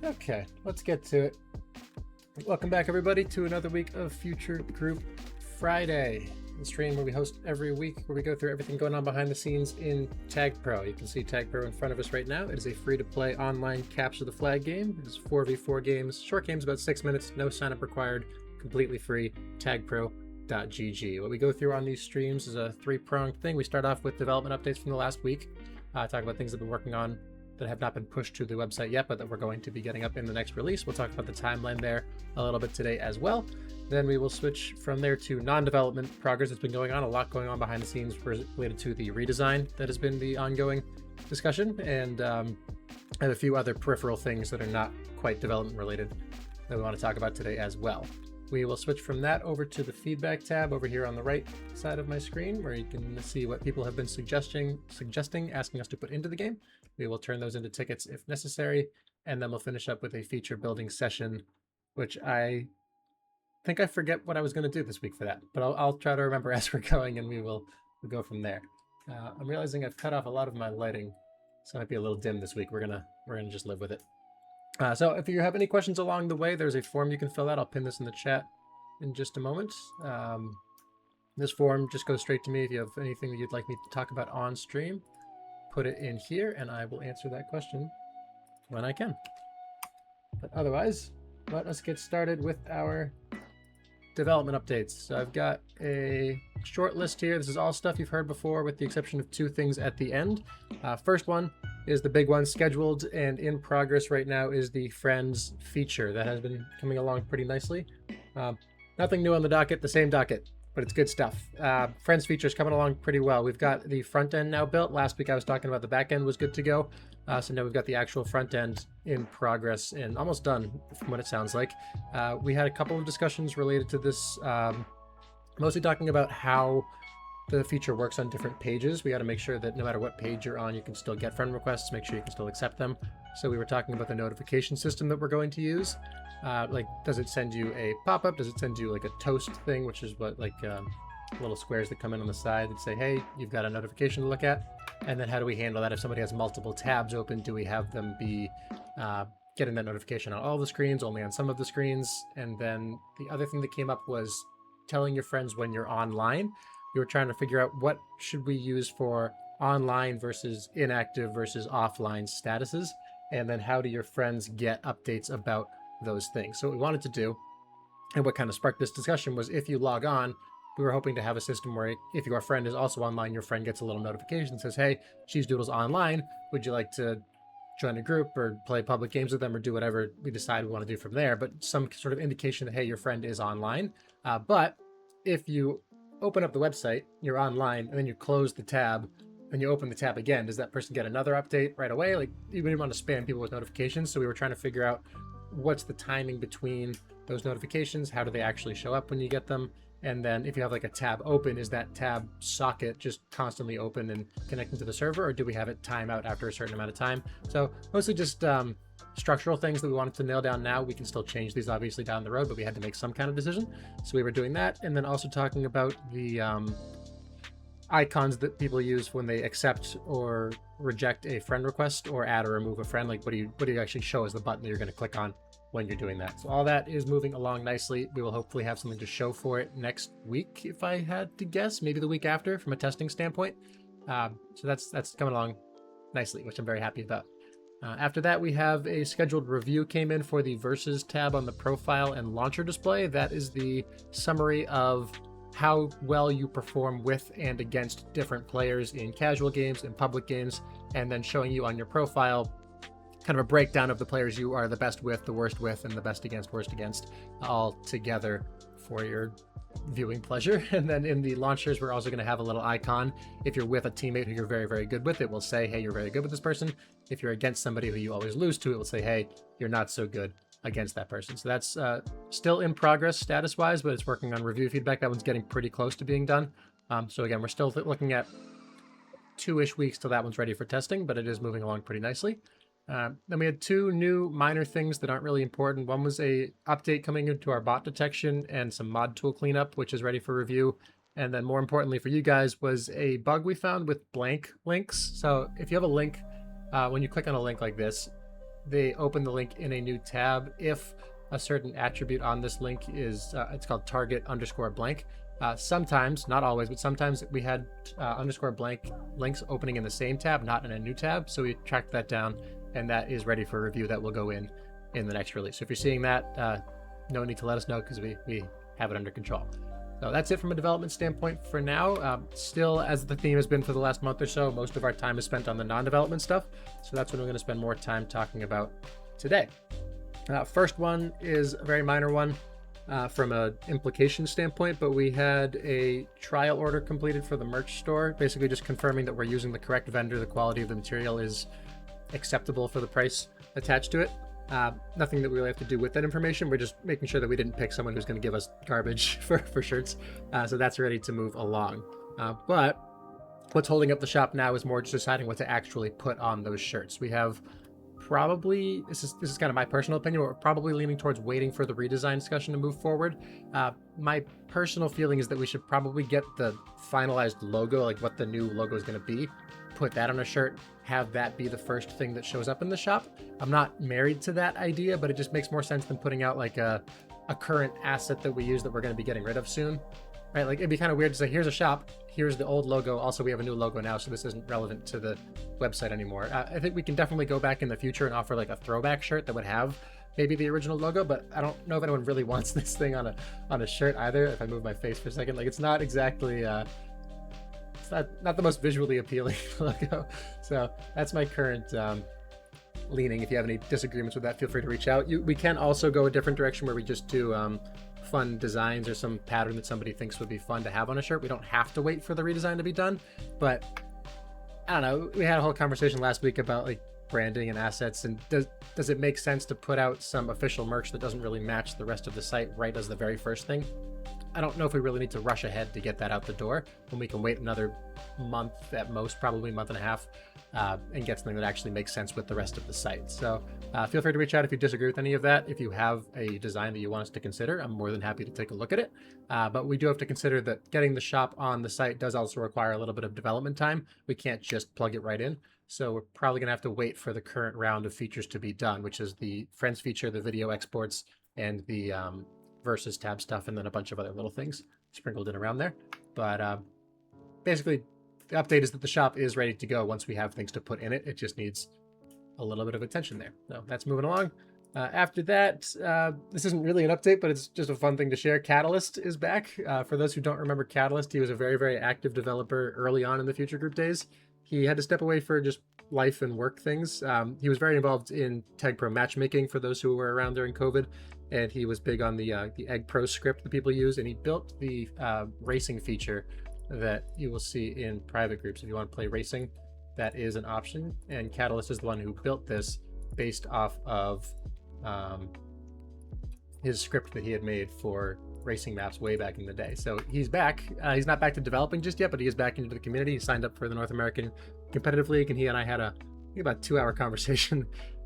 Okay, let's get to it. Welcome back, everybody, to another week of Future Group Friday, the stream where we host every week, where we go through everything going on behind the scenes in TagPro. You can see TagPro in front of us right now. It is a free-to-play online capture the flag game. It is 4v4 games, short games, about 6 minutes, no sign-up required, completely free, tagpro.gg. What we go through on these streams is a three-pronged thing. We start off with development updates from the last week, talk about things that we've been working on that have not been pushed to the website yet, but that we're going to be getting up in the next release. We'll talk about the timeline there a little bit today as well. Then we will switch from there to non-development progress that's been going on. A lot going on behind the scenes related to the redesign that has been the ongoing discussion, and a few other peripheral things that are not quite development related that we want to talk about today as well. We will switch from that over to the feedback tab over here on the right side of my screen, where you can see what people have been suggesting, asking us to put into the game. We will turn those into tickets if necessary, and then we'll finish up with a feature building session, which I think I forget what I was going to do this week for that, but I'll try to remember as we're going, and we'll go from there. I'm realizing I've cut off a lot of my lighting, so it might be a little dim this week. We're gonna just live with it. So if you have any questions along the way, there's a form you can fill out. I'll pin this in the chat in just a moment. This form just goes straight to me. If you have anything that you'd like me to talk about on stream, put it in here and I will answer that question when I can. But otherwise, let us get started with our development updates. So I've got a short list here. This is all stuff you've heard before, with the exception of two things at the end. First one is the big one. Scheduled and in progress right now is the Friends feature. That has been coming along pretty nicely. Nothing new on the docket, the same docket, but it's good stuff. Friends feature is coming along pretty well. We've got the front end now built. Last week I was talking about the back end was good to go. So now we've got the actual front end in progress and almost done from what it sounds like. We had a couple of discussions related to this, mostly talking about how the feature works on different pages. We got to make sure that no matter what page you're on, you can still get friend requests, make sure you can still accept them. So we were talking about the notification system that we're going to use. Like, does it send you a pop-up? Does it send you like a toast thing, which is what, like, little squares that come in on the side that say, hey, you've got a notification to look at? And then how do we handle that if somebody has multiple tabs open? Do we have them be getting that notification on all the screens, only on some of the screens? And then the other thing that came up was telling your friends when you're online. We were trying to figure out what should we use for online versus inactive versus offline statuses, and then how do your friends get updates about those things? So what we wanted to do, and what kind of sparked this discussion, was if you log on, we were hoping to have a system where if your friend is also online, your friend gets a little notification that says, hey, Cheese Doodle's online. Would you like to join a group or play public games with them or do whatever we decide we want to do from there? But some sort of indication that, hey, your friend is online. But if you open up the website, you're online, and then you close the tab, and you open the tab again, does that person get another update right away? Like, we didn't want to spam people with notifications, so we were trying to figure out what's the timing between those notifications, how do they actually show up when you get them, and then if you have like a tab open, is that tab socket just constantly open and connecting to the server, or do we have it time out after a certain amount of time? So mostly just structural things that we wanted to nail down now. We can still change these obviously down the road, but we had to make some kind of decision. So we were doing that, and then also talking about the icons that people use when they accept or reject a friend request or add or remove a friend. Like, what do you actually show as the button that you're going to click on when you're doing that? So all that is moving along nicely. We will hopefully have something to show for it next week, if I had to guess, maybe the week after from a testing standpoint. So that's coming along nicely, which I'm very happy about. After that, we have a scheduled review came in for the Versus tab on the profile and launcher display. That is the summary of how well you perform with and against different players in casual games and public games, and then showing you on your profile kind of a breakdown of the players you are the best with, the worst with, and the best against, worst against, all together for your viewing pleasure. And then in the launchers, we're also going to have a little icon. If you're with a teammate who you're very, very good with, it will say, hey, you're very good with this person. If you're against somebody who you always lose to, it will say, hey, you're not so good against that person. So that's still in progress status-wise, but it's working on review feedback. That one's getting pretty close to being done. So again, we're still looking at 2-ish weeks till that one's ready for testing, but it is moving along pretty nicely. Then we had two new minor things that aren't really important. One was a update coming into our bot detection and some mod tool cleanup, which is ready for review. And then more importantly for you guys was a bug we found with blank links. So if you have a link, when you click on a link like this, they open the link in a new tab if a certain attribute on this link is, it's called target_blank. Sometimes, not always, but sometimes we had _blank links opening in the same tab, not in a new tab. So we tracked that down, and that is ready for review. That will go in the next release. So if you're seeing that, no need to let us know because we have it under control. So that's it from a development standpoint for now. Still, as the theme has been for the last month or so, most of our time is spent on the non-development stuff. So that's what we're going to spend more time talking about today. First one is a very minor one from an implication standpoint, but we had a trial order completed for the merch store, basically just confirming that we're using the correct vendor, the quality of the material is acceptable for the price attached to it. Nothing that we really have to do with that information. We're just making sure that we didn't pick someone who's going to give us garbage for shirts. So that's ready to move along. But what's holding up the shop now is more just deciding what to actually put on those shirts. We have probably, this is kind of my personal opinion, but we're probably leaning towards waiting for the redesign discussion to move forward. My personal feeling is that we should probably get the finalized logo, like what the new logo is going to be, put that on a shirt, have that be the first thing that shows up in the shop. I'm not married to that idea, but it just makes more sense than putting out like a current asset that we use that we're going to be getting rid of soon, right? Like it'd be kind of weird to say, here's a shop, here's the old logo. Also, we have a new logo now, so this isn't relevant to the website anymore. I think we can definitely go back in the future and offer like a throwback shirt that would have maybe the original logo, but I don't know if anyone really wants this thing on a shirt either. If I move my face for a second, like it's not exactly, it's not the most visually appealing logo. So that's my current leaning. If you have any disagreements with that, feel free to reach out. We can also go a different direction where we just do fun designs or some pattern that somebody thinks would be fun to have on a shirt. We don't have to wait for the redesign to be done, but I don't know. We had a whole conversation last week about like branding and assets, and does it make sense to put out some official merch that doesn't really match the rest of the site right as the very first thing? I don't know if we really need to rush ahead to get that out the door when we can wait another month at most, probably month and a half, and get something that actually makes sense with the rest of the site. So feel free to reach out if you disagree with any of that. If you have a design that you want us to consider, I'm more than happy to take a look at it. But we do have to consider that getting the shop on the site does also require a little bit of development time. We can't just plug it right in. So we're probably going to have to wait for the current round of features to be done, which is the Friends feature, the video exports, and the versus tab stuff, and then a bunch of other little things sprinkled in around there. But basically, the update is that the shop is ready to go once we have things to put in it. It just needs a little bit of attention there. So that's moving along. After that, this isn't really an update, but it's just a fun thing to share. Catalyst is back. For those who don't remember Catalyst, he was a very, very active developer early on in the Future Group days. He had to step away for just life and work things. He was very involved in TagPro matchmaking for those who were around during COVID. And he was big on the Egg Pro script that people use, and he built the racing feature that you will see in private groups. If you want to play racing, that is an option. And Catalyst is the one who built this based off of his script that he had made for racing maps way back in the day. So he's back. He's not back to developing just yet, but he is back into the community. He signed up for the North American Competitive League, and he and I had about 2-hour conversation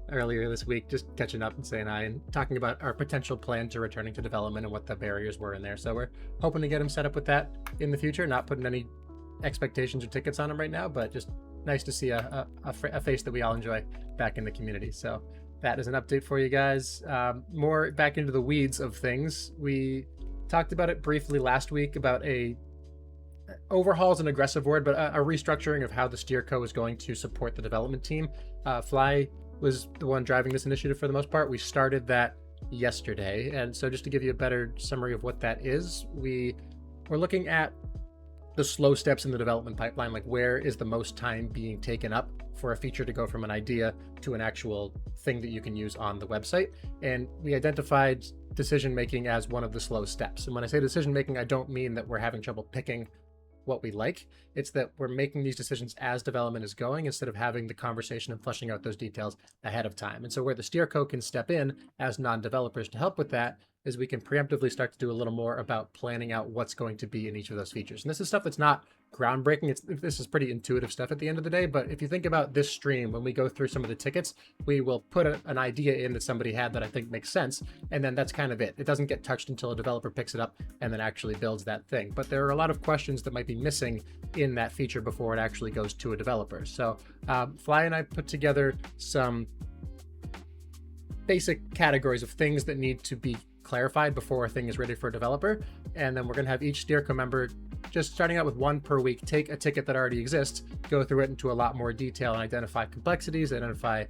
earlier this week, just catching up and saying hi and talking about our potential plan to returning to development and what the barriers were in there. So we're hoping to get him set up with that in the future, not putting any expectations or tickets on him right now, but just nice to see a face that we all enjoy back in the community. So that is an update for you guys. More back into the weeds of things. We talked about it briefly last week about overhaul is an aggressive word, but a restructuring of how the Steer Co is going to support the development team. Fly was the one driving this initiative for the most part. We started that yesterday. And so just to give you a better summary of what that is, we're looking at the slow steps in the development pipeline, like where is the most time being taken up for a feature to go from an idea to an actual thing that you can use on the website. And we identified decision-making as one of the slow steps. And when I say decision-making, I don't mean that we're having trouble picking what we like. It's that we're making these decisions as development is going instead of having the conversation and fleshing out those details ahead of time. And so where the Steer Co can step in as non-developers to help with that is we can preemptively start to do a little more about planning out what's going to be in each of those features. And this is stuff that's not groundbreaking. This is pretty intuitive stuff at the end of the day. But if you think about this stream, when we go through some of the tickets, we will put an idea in that somebody had that I think makes sense. And then that's kind of it. It doesn't get touched until a developer picks it up and then actually builds that thing. But there are a lot of questions that might be missing in that feature before it actually goes to a developer. So Fly and I put together some basic categories of things that need to be clarified before a thing is ready for a developer. And then we're going to have each steerco member, just starting out with one per week, take a ticket that already exists, go through it into a lot more detail and identify complexities, identify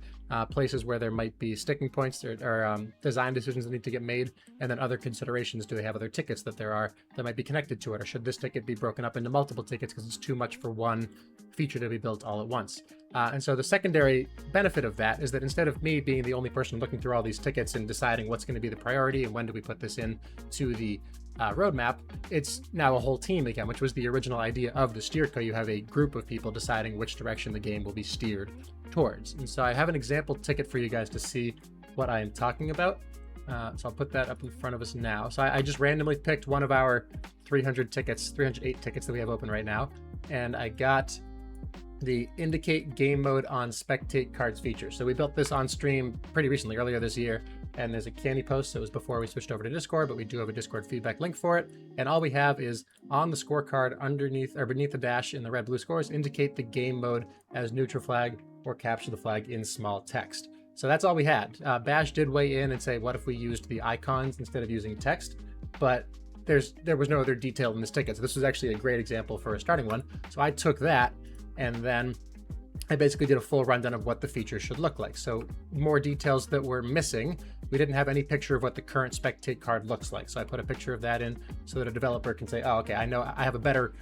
places where there might be sticking points or design decisions that need to get made, and then other considerations. Do they have other tickets that might be connected to it, or should this ticket be broken up into multiple tickets because it's too much for one feature to be built all at once? And so the secondary benefit of that is that instead of me being the only person looking through all these tickets and deciding what's going to be the priority and when do we put this in to the roadmap, it's now a whole team again, which was the original idea of the steerco. You have a group of people deciding which direction the game will be steered towards. And so I have an example ticket for you guys to see what I am talking about. So I'll put that up in front of us now. So I just randomly picked one of our 308 tickets that we have open right now, and I got the indicate game mode on spectate cards feature. So we built this on stream pretty recently, earlier this year, and there's a candy post. So it was before we switched over to Discord, but we do have a Discord feedback link for it. And all we have is on the scorecard underneath or beneath the dash in the red blue scores, indicate the game mode as neutral flag or capture the flag in small text. So that's all we had. Bash did weigh in and say, what if we used the icons instead of using text? But there was no other detail in this ticket. So this was actually a great example for a starting one. So I took that, and then I basically did a full rundown of what the feature should look like. So more details that were missing. We didn't have any picture of what the current spectate card looks like. So I put a picture of that in so that a developer can say, oh, okay, I know I have a better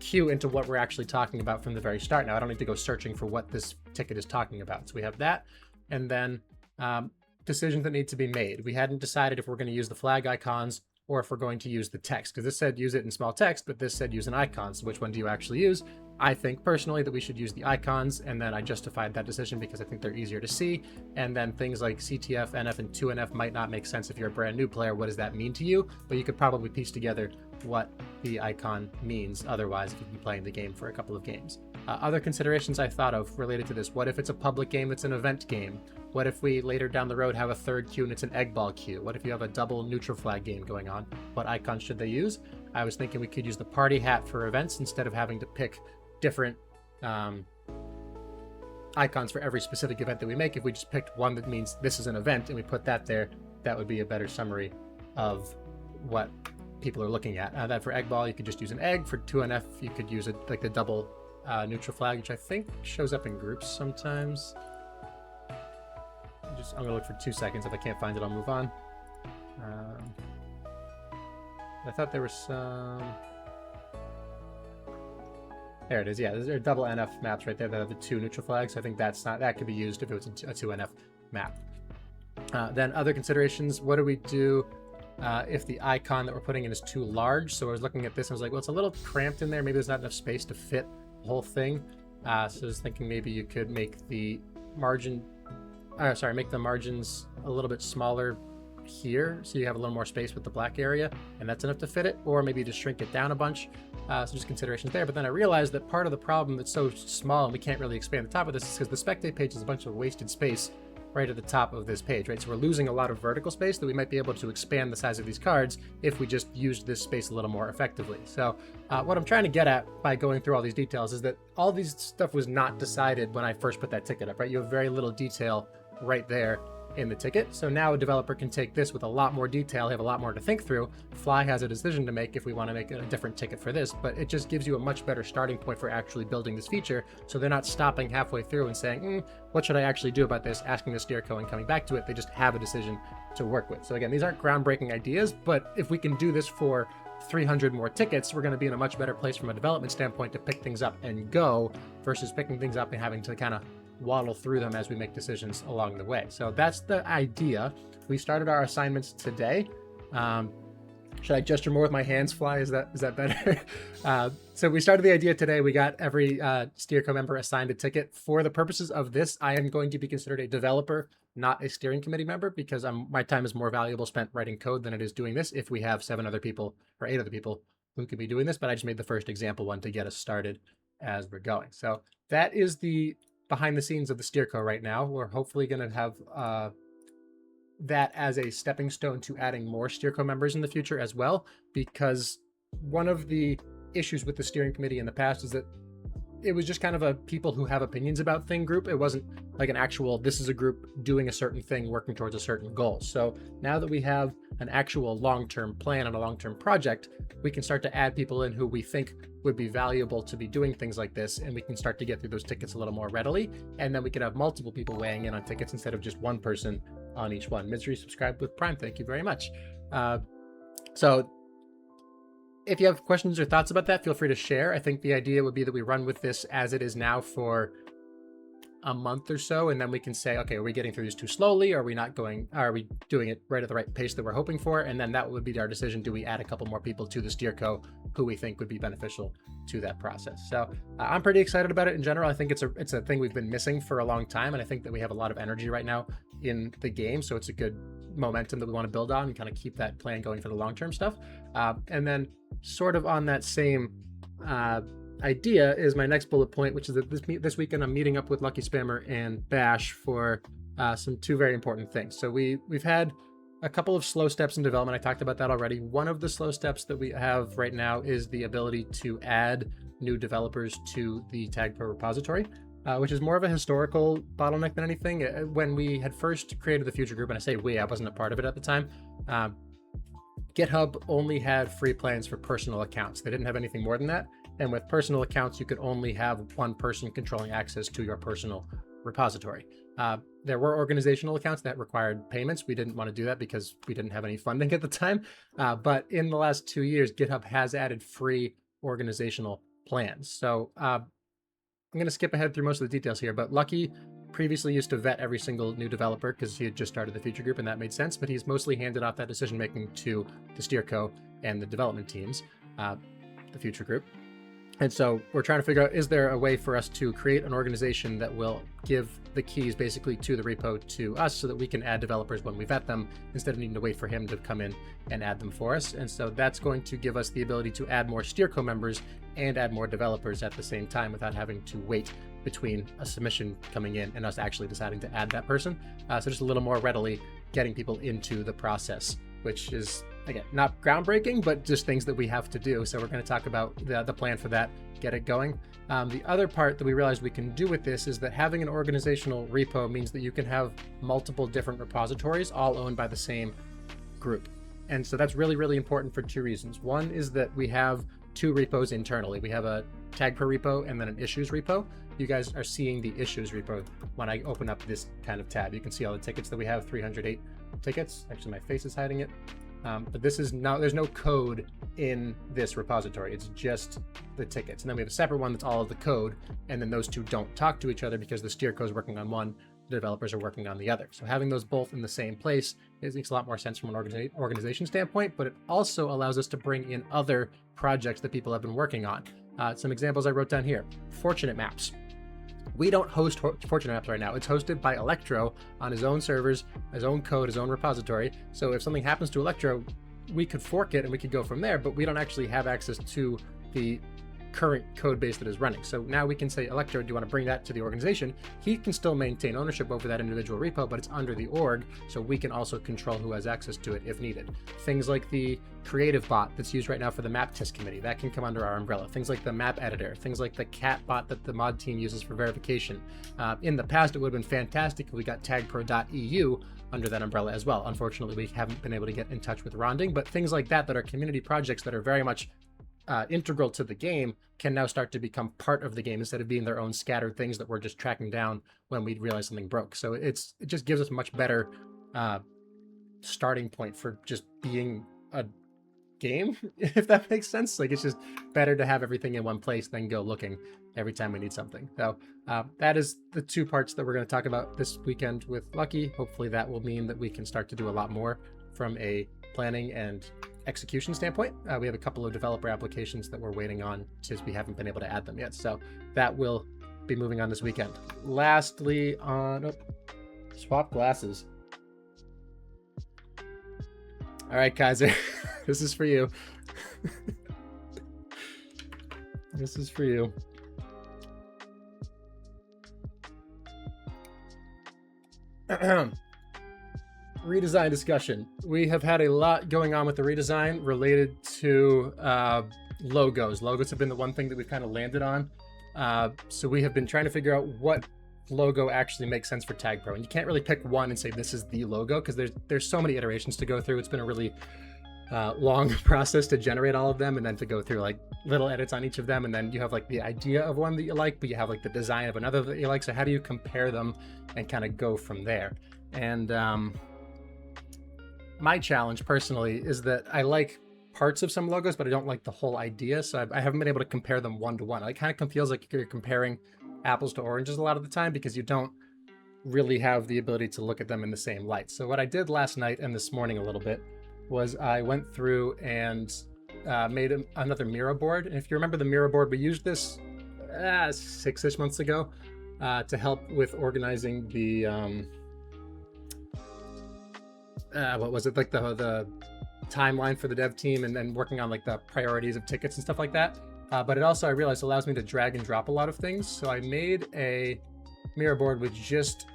cue into what we're actually talking about from the very start. Now I don't need to go searching for what this ticket is talking about. So we have that. And then decisions that need to be made. We hadn't decided if we're going to use the flag icons or if we're going to use the text, because this said use it in small text, but this said use an icon. So which one do you actually use? I think personally that we should use the icons, and then I justified that decision because I think they're easier to see. And then things like CTF, NF, and 2NF might not make sense if you're a brand new player. What does that mean to you? But you could probably piece together what the icon means otherwise if you've been playing the game for a couple of games. Other considerations I thought of related to this: what if it's a public game that's an event game? What if we later down the road have a third queue and it's an egg ball queue? What if you have a double neutral flag game going on? What icons should they use? I was thinking we could use the party hat for events instead of having to pick different icons for every specific event that we make. If we just picked one that means this is an event and we put that there, that would be a better summary of what people are looking at. That for egg ball, you could just use an egg. For 2NF, you could use it like the double neutral flag, which I think shows up in groups sometimes. I'm gonna look for 2 seconds. If I can't find it, I'll move on. I thought there was some. There it is. Yeah, there are double NF maps right there that have the 2 neutral flags. I think that could be used if it was a 2NF map. Then other considerations: what do we do if the icon that we're putting in is too large? So I was looking at this and I was like, well, it's a little cramped in there. Maybe there's not enough space to fit the whole thing. So I was thinking maybe you could make the margins a little bit smaller here, so you have a little more space with the black area, and that's enough to fit it, or maybe just shrink it down a bunch. So just considerations there. But then I realized that part of the problem that's so small and we can't really expand the top of this is because the spectate page is a bunch of wasted space right at the top of this page, right? So we're losing a lot of vertical space that we might be able to expand the size of these cards if we just used this space a little more effectively. So what I'm trying to get at by going through all these details is that all these stuff was not decided when I first put that ticket up, right? You have very little detail right there in the ticket. So now a developer can take this with a lot more detail, have a lot more to think through. Fly has a decision to make if we want to make a different ticket for this, but it just gives you a much better starting point for actually building this feature. So they're not stopping halfway through and saying, what should I actually do about this? Asking the steerco and coming back to it. They just have a decision to work with. So again, these aren't groundbreaking ideas, but if we can do this for 300 more tickets, we're going to be in a much better place from a development standpoint to pick things up and go versus picking things up and having to kind of waddle through them as we make decisions along the way. So that's the idea. We started our assignments today. Should I gesture more with my hands, Fly? Is that better? So we started the idea today. We got every steerco member assigned a ticket. For the purposes of this, I am going to be considered a developer, not a steering committee member, because my time is more valuable spent writing code than it is doing this if we have 7 other people or 8 other people who could be doing this. But I just made the first example one to get us started as we're going. So that is the behind the scenes of the steerco right now. We're hopefully going to have that as a stepping stone to adding more steerco members in the future as well, because one of the issues with the steering committee in the past is that it was just kind of a people who have opinions about thing group. It wasn't like an actual, this is a group doing a certain thing, working towards a certain goal. So now that we have an actual long-term plan and a long-term project, we can start to add people in who we think would be valuable to be doing things like this, and we can start to get through those tickets a little more readily. And then we can have multiple people weighing in on tickets instead of just one person on each one. Misery subscribed with Prime. Thank you very much. So if you have questions or thoughts about that, feel free to share. I think the idea would be that we run with this as it is now for a month or so, and then we can say, okay, are we getting through this too slowly? Are we doing it right at the right pace that we're hoping for? And then that would be our decision. Do we add a couple more people to the steerco who we think would be beneficial to that process? So I'm pretty excited about it in general. I think it's a thing we've been missing for a long time, and I think that we have a lot of energy right now in the game, so it's a good momentum that we want to build on and kind of keep that plan going for the long-term stuff. And then sort of on that same idea is my next bullet point, which is that this weekend I'm meeting up with Lucky Spammer and Bash for two very important things. So we've had a couple of slow steps in development. I talked about that already. One of the slow steps that we have right now is the ability to add new developers to the TagPro repository, which is more of a historical bottleneck than anything. When we had first created the Future Group, and I say we, I wasn't a part of it at the time, GitHub only had free plans for personal accounts. They didn't have anything more than that. And with personal accounts, you could only have one person controlling access to your personal repository. There were organizational accounts that required payments. We didn't want to do that because we didn't have any funding at the time. But in the last 2 years, GitHub has added free organizational plans. So I'm going to skip ahead through most of the details here, but Lucky previously used to vet every single new developer because he had just started the Future Group, and that made sense, but he's mostly handed off that decision-making to the steerco and the development teams, the Future Group. And so we're trying to figure out, is there a way for us to create an organization that will give the keys basically to the repo to us so that we can add developers when we vet them instead of needing to wait for him to come in and add them for us. And so that's going to give us the ability to add more steerco members and add more developers at the same time without having to wait between a submission coming in and us actually deciding to add that person. So just a little more readily getting people into the process, which is, again, not groundbreaking, but just things that we have to do. So we're going to talk about the plan for that, get it going. The other part that we realized we can do with this is that having an organizational repo means that you can have multiple different repositories all owned by the same group. And so that's really, really important for two reasons. One is that we have two repos internally. We have a TagPro repo and then an issues repo. You guys are seeing the issues repo when I open up this kind of tab. You can see all the tickets that we have, 308 tickets. Actually, my face is hiding it. But this is now, there's no code in this repository. It's just the tickets. And then we have a separate one that's all of the code. And then those two don't talk to each other because the steerco is working on one, the developers are working on the other. So having those both in the same place, it makes a lot more sense from an organization standpoint, but it also allows us to bring in other projects that people have been working on. Some examples I wrote down here. Fortunate Maps. We don't host Fortunate Maps right now. It's hosted by Electro on his own servers, his own code, his own repository. So if something happens to Electro, we could fork it and we could go from there, but we don't actually have access to the current code base that is running. So now we can say, Electro, do you want to bring that to the organization? He can still maintain ownership over that individual repo, but it's under the org, so we can also control who has access to it if needed. Things like the creative bot that's used right now for the map test committee, that can come under our umbrella. Things like the map editor, things like the cat bot that the mod team uses for verification. In the past, it would have been fantastic if we got tagpro.eu under that umbrella as well. Unfortunately, we haven't been able to get in touch with Ronding, but things like that are community projects that are very much integral to the game can now start to become part of the game instead of being their own scattered things that we're just tracking down when we realize something broke. So it just gives us a much better starting point for just being a game, if that makes sense. Like, it's just better to have everything in one place than go looking every time we need something. So that is the two parts that we're going to talk about this weekend with Lucky. Hopefully that will mean that we can start to do a lot more from a planning and execution standpoint. We have a couple of developer applications that we're waiting on since we haven't been able to add them yet. So that will be moving on this weekend. Lastly, on swap glasses. All right, Kaiser, this is for you. This is for you. Redesign discussion. We have had a lot going on with the redesign related to logos. Logos have been the one thing that we've kind of landed on So we have been trying to figure out what logo actually makes sense for TagPro, and you can't really pick one and say this is the logo because there's so many iterations to go through. It's been a really long process to generate all of them, and then to go through like little edits on each of them, and then you have like the idea of one that you like, but you have like the design of another that you like. So how do you compare them and kind of go from there? And my challenge personally is that I like parts of some logos, but I don't like the whole idea. So I haven't been able to compare them one to one. It kind of feels like you're comparing apples to oranges a lot of the time because you don't really have the ability to look at them in the same light. So what I did last night and this morning a little bit was I went through and made another Miro board. And if you remember the Miro board, we used this 6-ish months ago to help with organizing the what was it, like the timeline for the dev team, and then working on like the priorities of tickets and stuff like that. But it also, I realized, allows me to drag and drop a lot of things. So I made a Miro board with just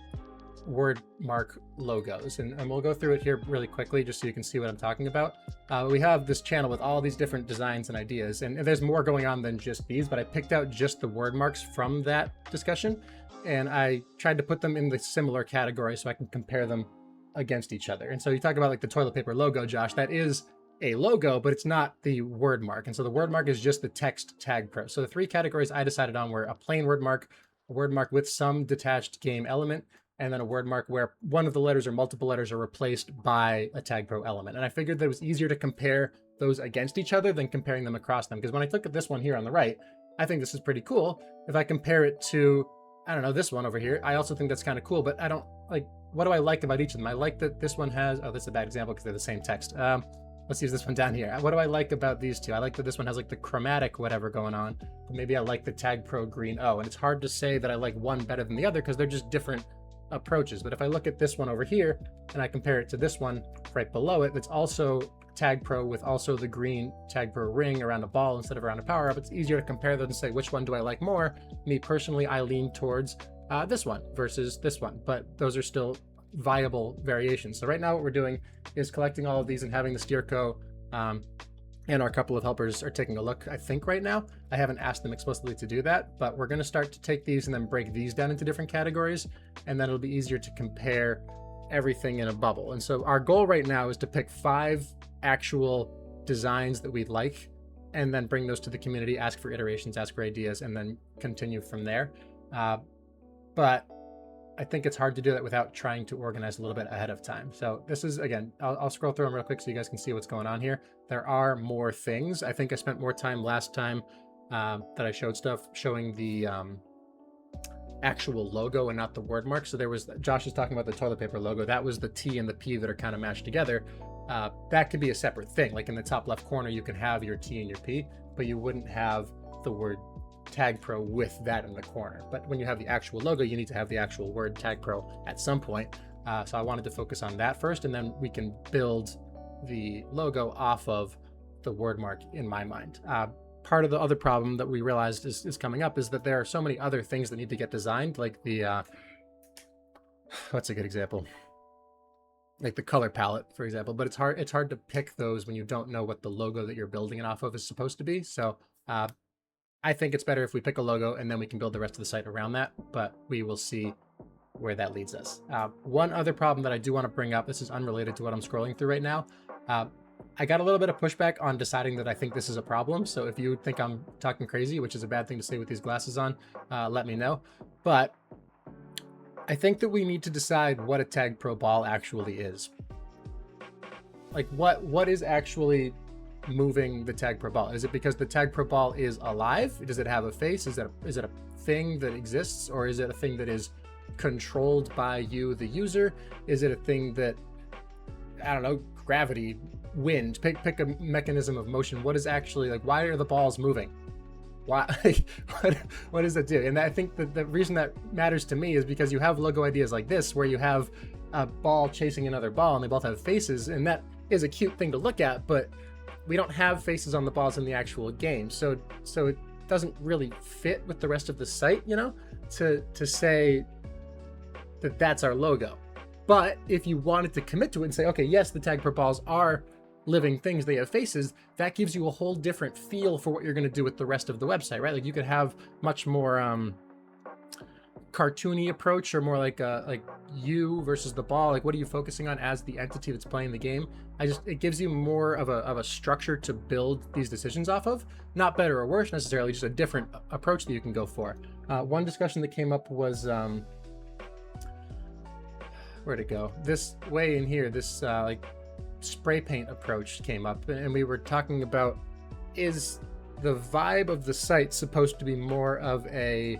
word mark logos, and we'll go through it here really quickly just so you can see what I'm talking about. We have this channel with all these different designs and ideas, and there's more going on than just these, but I picked out just the word marks from that discussion, and I tried to put them in the similar category so I can compare them against each other. And so you talk about like the toilet paper logo, Josh, that is a logo, but it's not the word mark. And so the word mark is just the text TagPro. So the three categories I decided on were a plain word mark, a word mark with some detached game element, and then a word mark where one of the letters or multiple letters are replaced by a TagPro element. And I figured that it was easier to compare those against each other than comparing them across them. Because when I look at this one here on the right, I think this is pretty cool. If I compare it to, I don't know, this one over here, I also think that's kind of cool, but I don't like, what do I like about each of them? I like that this one has, oh, this is a bad example because they're the same text. Let's use this one down here. What do I like about these two? I like that this one has like the chromatic whatever going on, but maybe I like the TagPro green O. And it's hard to say that I like one better than the other because they're just different approaches. But if I look at this one over here and I compare it to this one right below it, that's also TagPro with also the green TagPro ring around a ball instead of around a power up, it's easier to compare them and say which one do I like more. Me personally, I lean towards this one versus this one, but those are still viable variations. So right now what we're doing is collecting all of these and having the Steerco and our couple of helpers are taking a look, I think, right now. I haven't asked them explicitly to do that, but we're going to start to take these and then break these down into different categories, and then it'll be easier to compare everything in a bubble. And so our goal right now is to pick 5 actual designs that we'd like, and then bring those to the community, ask for iterations, ask for ideas, and then continue from there. But I think it's hard to do that without trying to organize a little bit ahead of time. So this is, again, I'll scroll through them real quick so you guys can see what's going on here. There are more things. I think I spent more time last time that I showed stuff showing the actual logo and not the word mark. So there was, Josh is talking about the toilet paper logo. That was the T and the P that are kind of mashed together. That could be a separate thing. Like in the top left corner, you can have your T and your P, but you wouldn't have the word TagPro with that in the corner. But when you have the actual logo, you need to have the actual word TagPro at some point. So I wanted to focus on that first, and then we can build the logo off of the word mark in my mind. Part of the other problem that we realized is coming up is that there are so many other things that need to get designed, like the, what's a good example? Like the color palette, for example, but it's hard to pick those when you don't know what the logo that you're building it off of is supposed to be. So I think it's better if we pick a logo and then we can build the rest of the site around that, but we will see where that leads us. One other problem that I do want to bring up, this is unrelated to what I'm scrolling through right now. I got a little bit of pushback on deciding that I think this is a problem. So if you think I'm talking crazy, which is a bad thing to say with these glasses on, let me know. But I think that we need to decide what a TagPro ball actually is. Like what is actually moving the TagPro ball? Is it because the TagPro ball is alive? Does it have a face? Is it a thing that exists, or is it a thing that is controlled by you, the user? Is it a thing that, I don't know, gravity, wind, pick a mechanism of motion? What is actually, like, why are the balls moving? Why? What does it do? And I think that the reason that matters to me is because you have logo ideas like this where you have a ball chasing another ball and they both have faces, and that is a cute thing to look at, but we don't have faces on the balls in the actual game. So it doesn't really fit with the rest of the site, you know, to say that that's our logo. But if you wanted to commit to it and say, okay, yes, the TagPro balls are living things, they have faces, that gives you a whole different feel for what you're going to do with the rest of the website, right? Like you could have much more cartoony approach, or more like you versus the ball. Like what are you focusing on as the entity that's playing the game? It gives you more of a structure to build these decisions off of. Not better or worse necessarily, just a different approach that you can go for. One discussion that came up was where'd it go? This way in here, this like spray paint approach came up, and we were talking about, is the vibe of the site supposed to be more of a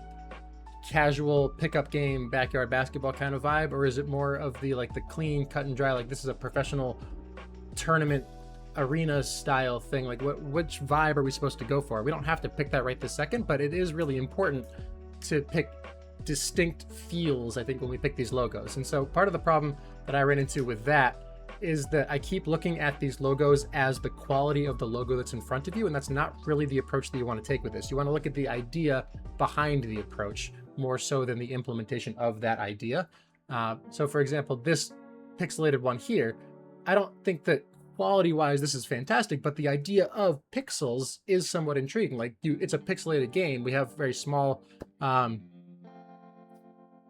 casual pickup game, backyard basketball kind of vibe, or is it more of the like the clean, cut and dry, like this is a professional tournament arena style thing? Like which vibe are we supposed to go for? We don't have to pick that right this second, but it is really important to pick distinct feels, I think, when we pick these logos. And so part of the problem that I ran into with that is that I keep looking at these logos as the quality of the logo that's in front of you, and that's not really the approach that you want to take with this. You want to look at the idea behind the approach more so than the implementation of that idea. So for example, this pixelated one here, I don't think that quality-wise this is fantastic, but the idea of pixels is somewhat intriguing. Like it's a pixelated game. We have very small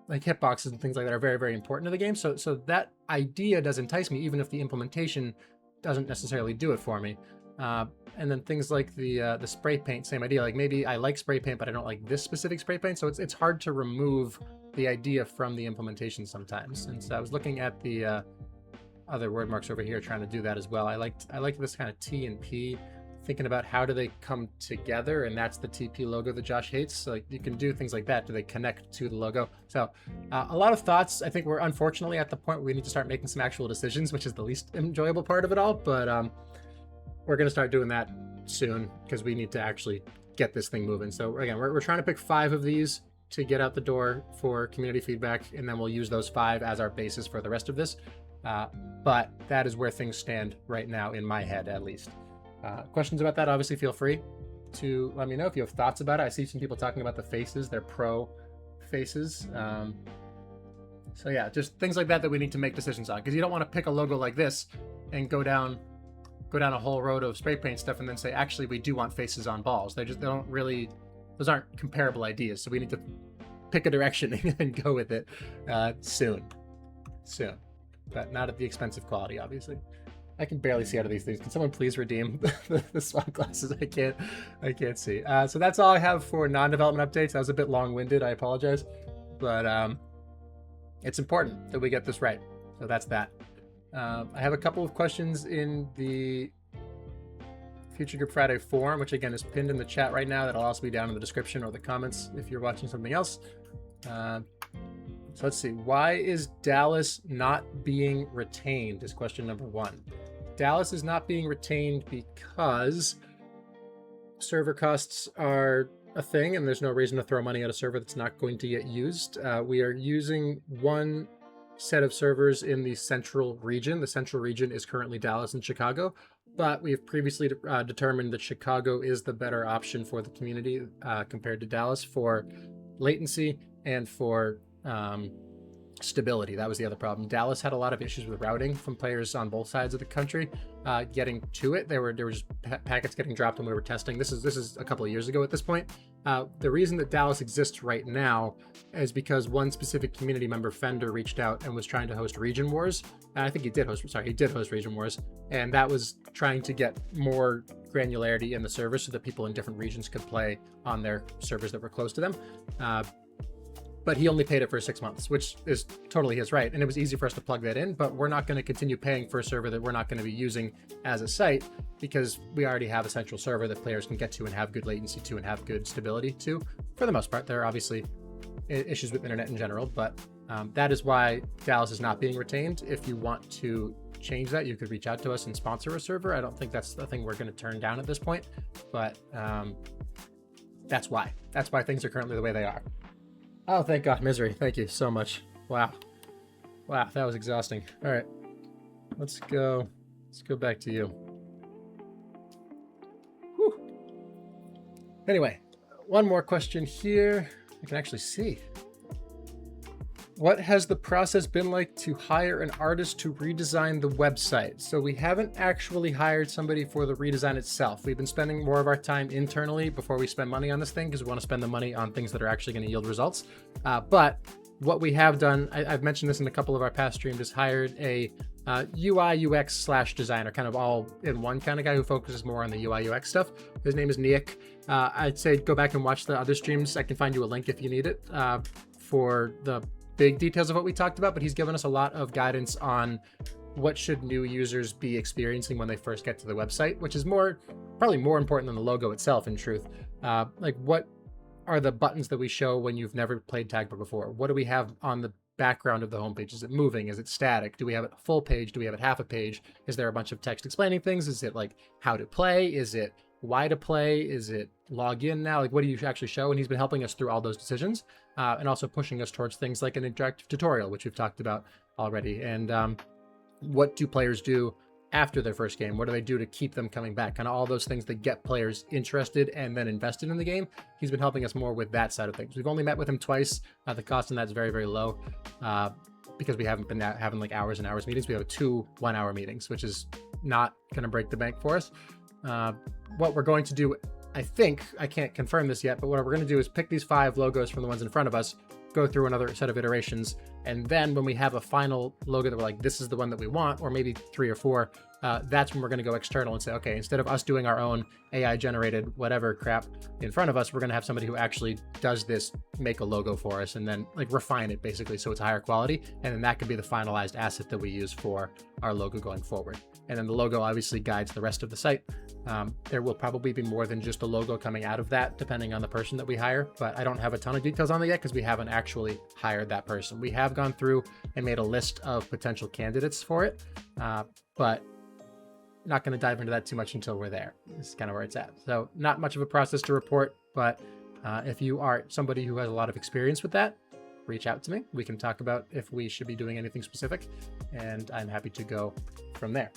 like hitboxes and things like that are very, very important to the game. So that idea does entice me, even if the implementation doesn't necessarily do it for me. And then things like the spray paint, same idea. Like maybe I like spray paint, but I don't like this specific spray paint. So it's hard to remove the idea from the implementation sometimes. And so I was looking at the other word marks over here, trying to do that as well. I liked this kind of T and P, thinking about how do they come together, and that's the TP logo that Josh hates. So you can do things like that. Do they connect to the logo? So a lot of thoughts. I think we're unfortunately at the point where we need to start making some actual decisions, which is the least enjoyable part of it all. But we're going to start doing that soon because we need to actually get this thing moving. So again, we're trying to pick 5 of these to get out the door for community feedback, and then we'll use those 5 as our basis for the rest of this. But that is where things stand right now in my head, at least. Questions about that, obviously feel free to let me know if you have thoughts about it. I see some people talking about the faces, they're pro faces. So yeah, just things like that we need to make decisions on, because you don't want to pick a logo like this and go down a whole road of spray paint stuff and then say, actually, we do want faces on balls. They don't really, those aren't comparable ideas. So we need to pick a direction and go with it soon, but not at the expense of quality, obviously. I can barely see out of these things. Can someone please redeem the swap glasses? I can't see. So that's all I have for non-development updates. That was a bit long-winded. I apologize, but it's important that we get this right. So that's that. I have a couple of questions in the Future Group Friday forum, which again is pinned in the chat right now. That'll also be down in the description or the comments if you're watching something else. So let's see. Why is Dallas not being retained? Is question number 1. Dallas is not being retained because server costs are a thing, and there's no reason to throw money at a server that's not going to get used. We are using one set of servers in the central region. The central region is currently Dallas and Chicago, but we have previously determined that Chicago is the better option for the community compared to Dallas for latency and for stability. That was the other problem. Dallas had a lot of issues with routing from players on both sides of the country getting to it. There were just packets getting dropped when we were testing. This is a couple of years ago at this point. The reason that Dallas exists right now is because one specific community member, Fender, reached out and was trying to host Region Wars. And I think he did host Region Wars, and that was trying to get more granularity in the server so that people in different regions could play on their servers that were close to them. But he only paid it for 6 months, which is totally his right. And it was easy for us to plug that in, but we're not going to continue paying for a server that we're not going to be using as a site, because we already have a central server that players can get to and have good latency to and have good stability to. For the most part, there are obviously issues with internet in general, but that is why Dallas is not being retained. If you want to change that, you could reach out to us and sponsor a server. I don't think that's the thing we're going to turn down at this point, but that's why things are currently the way they are. Oh, thank God, Misery. Thank you so much. Wow, that was exhausting. All right, let's go back to you. Whew. Anyway, one more question here. I can actually see. What has the process been like to hire an artist to redesign the website? So we haven't actually hired somebody for the redesign itself. We've been spending more of our time internally before we spend money on this thing, because we want to spend the money on things that are actually going to yield results. But what we have done, I've mentioned this in a couple of our past streams, is hired a UI UX / designer, kind of all in one kind of guy who focuses more on the UI UX stuff. His name is Nick. I'd say go back and watch the other streams. I can find you a link if you need it for the big details of what we talked about, but he's given us a lot of guidance on what should new users be experiencing when they first get to the website, which is probably more important than the logo itself, in truth. Like, what are the buttons that we show when you've never played TagPro before? What do we have on the background of the homepage? Is it moving? Is it static? Do we have it a full page? Do we have it half a page? Is there a bunch of text explaining things? Is it like how to play? Is it why to play? Is it log in now? Like, what do you actually show? And he's been helping us through all those decisions, and also pushing us towards things like an interactive tutorial, which we've talked about already. And what do players do after their first game? What do they do to keep them coming back? Kind of all those things that get players interested and then invested in the game. He's been helping us more with that side of things. We've only met with him twice. The cost on that's very, very low, because we haven't been having like hours and hours meetings. We have 2 1-hour meetings, which is not going to break the bank for us. What we're going to do, I think, I can't confirm this yet, but what we're going to do is pick these 5 logos from the ones in front of us, go through another set of iterations, and then when we have a final logo that we're like, this is the one that we want, or maybe 3 or 4, that's when we're going to go external and say, okay, instead of us doing our own AI generated whatever crap in front of us, we're going to have somebody who actually does this, make a logo for us, and then like refine it basically so it's higher quality, and then that could be the finalized asset that we use for our logo going forward. And then the logo obviously guides the rest of the site. There will probably be more than just a logo coming out of that, depending on the person that we hire, but I don't have a ton of details on that yet because we haven't actually hired that person. We have gone through and made a list of potential candidates for it, but not going to dive into that too much until we're there. This is kind of where it's at. So not much of a process to report, but if you are somebody who has a lot of experience with that, reach out to me. We can talk about if we should be doing anything specific, and I'm happy to go from there.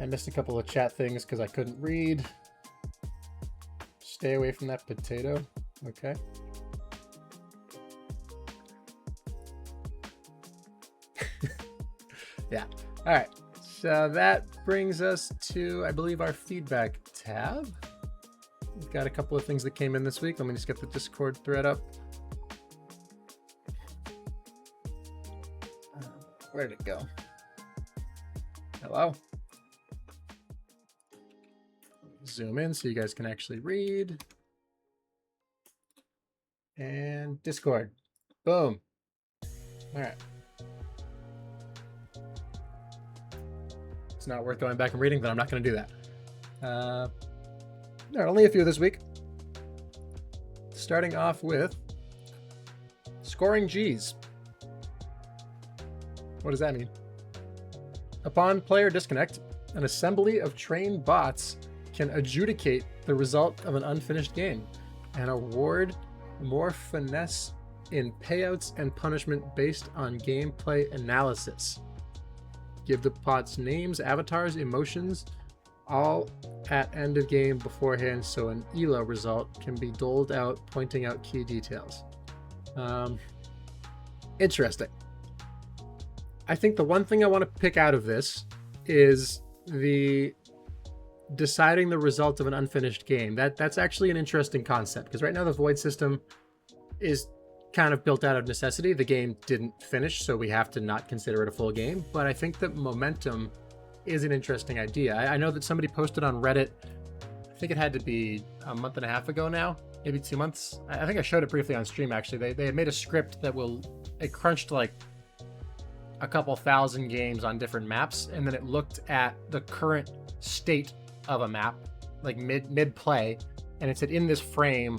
I missed a couple of chat things because I couldn't read. Stay away from that potato. Okay. Yeah. All right. So that brings us to, I believe, our feedback tab. We've got a couple of things that came in this week. Let me just get the Discord thread up. Where'd it go? Hello? Zoom in so you guys can actually read. And Discord. Boom. All right. It's not worth going back and reading, then I'm not going to do that. There are only a few this week. Starting off with scoring Gs. What does that mean? Upon player disconnect, an assembly of trained bots can adjudicate the result of an unfinished game and award more finesse in payouts and punishment based on gameplay analysis. Give the bots names, avatars, emotions, all at end of game beforehand so an ELO result can be doled out, pointing out key details. Interesting. I think the one thing I want to pick out of this is the deciding the result of an unfinished game. That's actually an interesting concept, because right now the void system is kind of built out of necessity. The game didn't finish, so we have to not consider it a full game. But I think that momentum is an interesting idea. I know that somebody posted on Reddit, I think it had to be a month and a half ago now, maybe 2 months. I think I showed it briefly on stream, actually. They had made a script that it crunched like a couple thousand games on different maps, and then it looked at the current state of a map, like mid play, and it said, in this frame,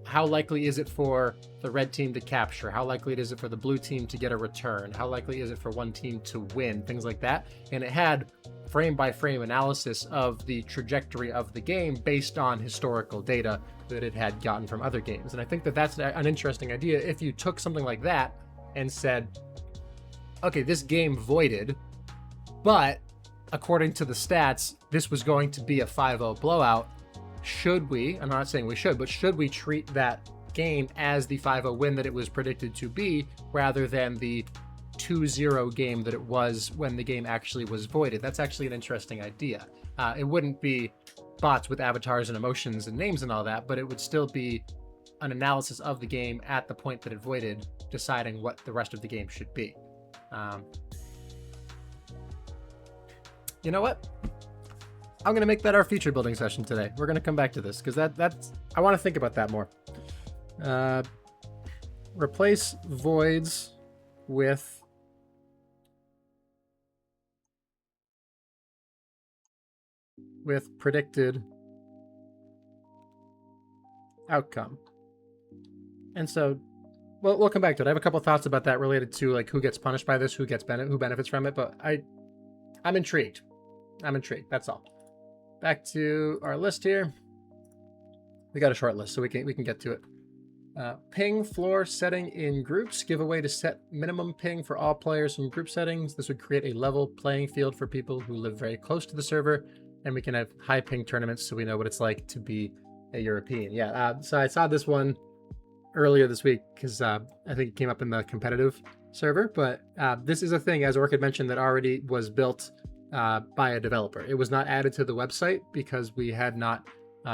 how likely is it for the red team to capture? How likely is it for the blue team to get a return? How likely is it for one team to win? Things like that. And it had frame by frame analysis of the trajectory of the game based on historical data that it had gotten from other games. And I think that that's an interesting idea. If you took something like that and said, okay, this game voided, but according to the stats, this was going to be a 5-0 blowout. Should we, I'm not saying we should, but should we treat that game as the 5-0 win that it was predicted to be, rather than the 2-0 game that it was when the game actually was voided. That's actually an interesting idea. It wouldn't be bots with avatars and emotions and names and all that, but it would still be an analysis of the game at the point that it voided, deciding what the rest of the game should be. You know what? I'm going to make that our feature building session today. We're going to come back to this because that's I want to think about that more. Replace voids with predicted outcome. And so we'll come back to it. I have a couple thoughts about that related to like who gets punished by this, who benefits from it, but I'm intrigued. That's all. Back to our list here. We got a short list, so we can get to it. Ping floor setting in groups. Give a way to set minimum ping for all players in group settings. This would create a level playing field for people who live very close to the server, and we can have high ping tournaments so we know what it's like to be a European. Yeah, so I saw this one earlier this week because I think it came up in the competitive server, but this is a thing, as Orchid mentioned, that already was built by a developer. It was not added to the website because we had not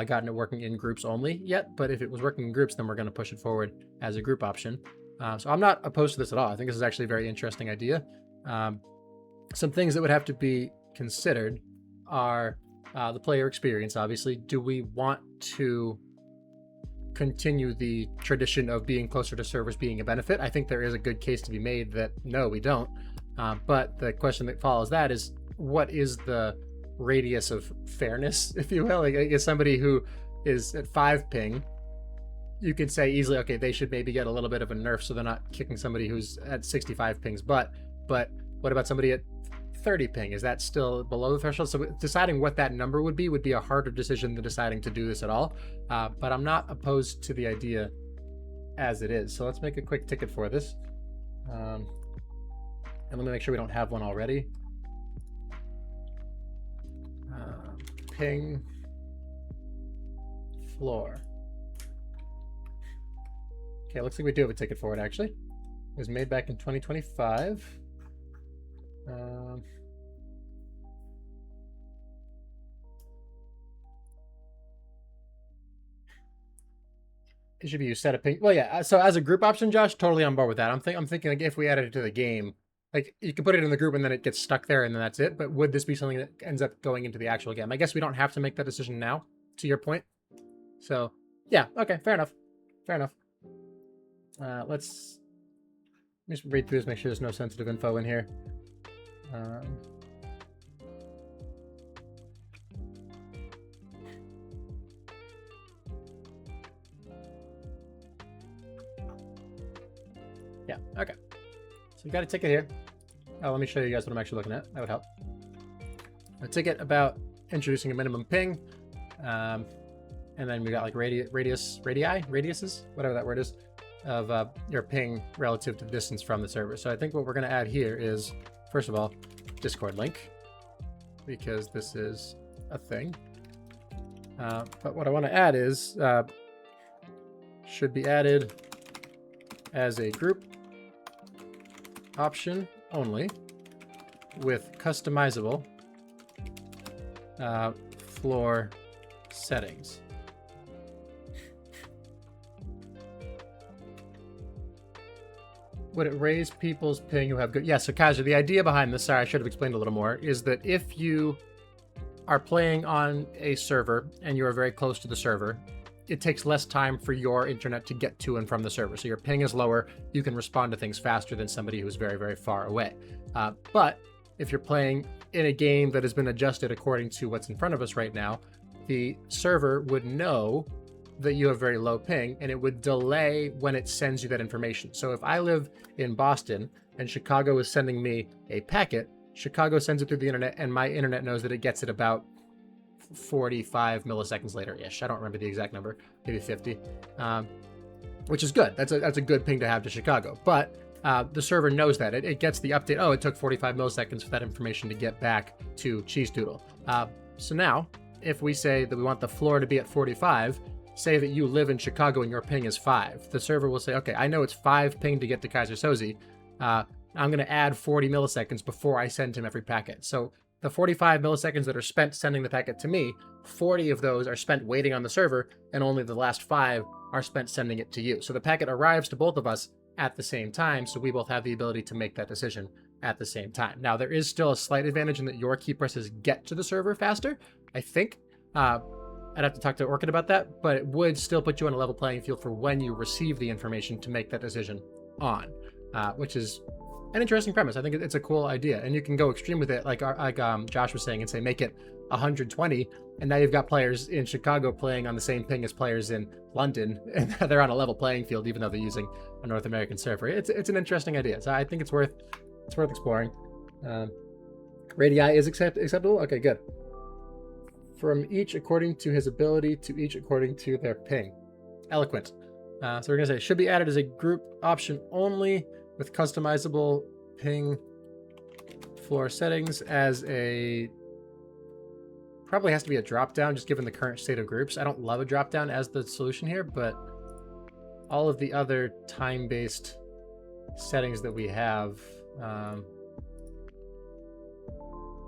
gotten it working in groups only yet, but if it was working in groups, then we're going to push it forward as a group option. So I'm not opposed to this at all. I think this is actually a very interesting idea. Some things that would have to be considered are the player experience, obviously. Do we want to continue the tradition of being closer to servers being a benefit? I think there is a good case to be made that no, we don't. But the question that follows that is, what is the radius of fairness, if you will? Like, as somebody who is at 5 ping, you can say easily, okay, they should maybe get a little bit of a nerf so they're not kicking somebody who's at 65 pings. But what about somebody at 30 ping? Is that still below the threshold? So deciding what that number would be a harder decision than deciding to do this at all. But I'm not opposed to the idea as it is. So let's make a quick ticket for this. And let me make sure we don't have one already. Ping floor. Okay, looks like we do have a ticket for it, actually. It was made back in 2025. It should be you set a ping. Well, yeah. So as a group option, Josh, totally on board with that. I'm thinking like if we added it to the game, like you can put it in the group and then it gets stuck there and then that's it. But would this be something that ends up going into the actual game? I guess we don't have to make that decision now, to your point. So yeah, okay, fair enough. Let's just read through this, make sure there's no sensitive info in here. Yeah, okay. So you got a ticket here. Oh, let me show you guys what I'm actually looking at. That would help. A ticket about introducing a minimum ping. And then we got like radiuses, whatever that word is, of your ping relative to distance from the server. So I think what we're going to add here is, first of all, Discord link, because this is a thing. But what I want to add is, should be added as a group option only with customizable floor settings. Would it raise people's ping who have good... Yeah, so Kaja, the idea behind this, sorry, I should have explained a little more, is that if you are playing on a server and you are very close to the server, it takes less time for your internet to get to and from the server. So your ping is lower, you can respond to things faster than somebody who's very, very far away. But if you're playing in a game that has been adjusted according to what's in front of us right now, the server would know that you have very low ping, and it would delay when it sends you that information. So if I live in Boston and Chicago is sending me a packet, Chicago sends it through the internet, and my internet knows that it gets it about 45 milliseconds later-ish. I don't remember the exact number, maybe 50, which is good. That's a good ping to have to Chicago. But the server knows that. It gets the update, oh, it took 45 milliseconds for that information to get back to Cheese Doodle. So now, if we say that we want the floor to be at 45, say that you live in Chicago and your ping is 5. The server will say, okay, I know it's 5 ping to get to Kaiser Soze. I'm going to add 40 milliseconds before I send him every packet. So the 45 milliseconds that are spent sending the packet to me, 40 of those are spent waiting on the server, and only the last 5 are spent sending it to you. So the packet arrives to both of us at the same time, so we both have the ability to make that decision at the same time. Now, there is still a slight advantage in that your key presses get to the server faster, I think. I'd have to talk to Orchid about that, but it would still put you on a level playing field for when you receive the information to make that decision on, which is an interesting premise. I think it's a cool idea, and you can go extreme with it, like Josh was saying, and say make it 120, and now you've got players in Chicago playing on the same ping as players in London, and they're on a level playing field, even though they're using a North American server. It's an interesting idea, so I think it's worth exploring. Radii is acceptable. Okay, good. From each according to his ability to each according to their ping. Eloquent. So we're gonna say should be added as a group option only with customizable ping floor settings as a, probably has to be a drop down just given the current state of groups. I don't love a drop down as the solution here, but all of the other time-based settings that we have,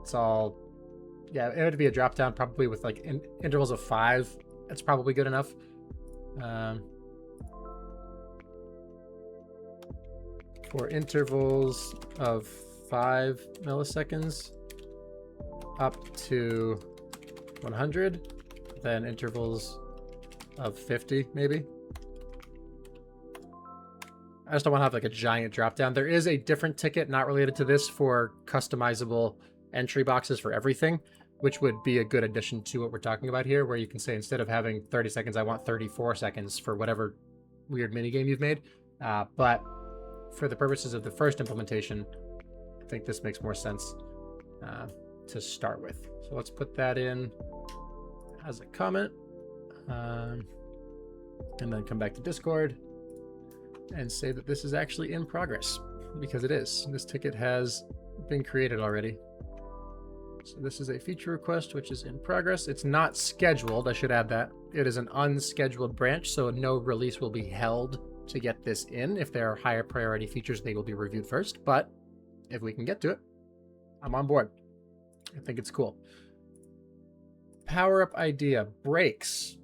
it's all, yeah, it would be a drop down probably with like intervals of 5. That's probably good enough. For intervals of 5 milliseconds up to 100, then intervals of 50 maybe. I just don't want to have like a giant drop down. There is a different ticket not related to this for customizable entry boxes for everything, which would be a good addition to what we're talking about here, where you can say instead of having 30 seconds, I want 34 seconds for whatever weird minigame you've made. But for the purposes of the first implementation, I think this makes more sense to start with. So let's put that in as a comment, and then come back to Discord and say that this is actually in progress, because it is. This ticket has been created already. So this is a feature request, which is in progress. It's not scheduled, I should add that. It is an unscheduled branch, so no release will be held to get this in. If there are higher priority features, they will be reviewed first, but if we can get to it, I'm on board. I think it's cool. Power-up idea, brakes.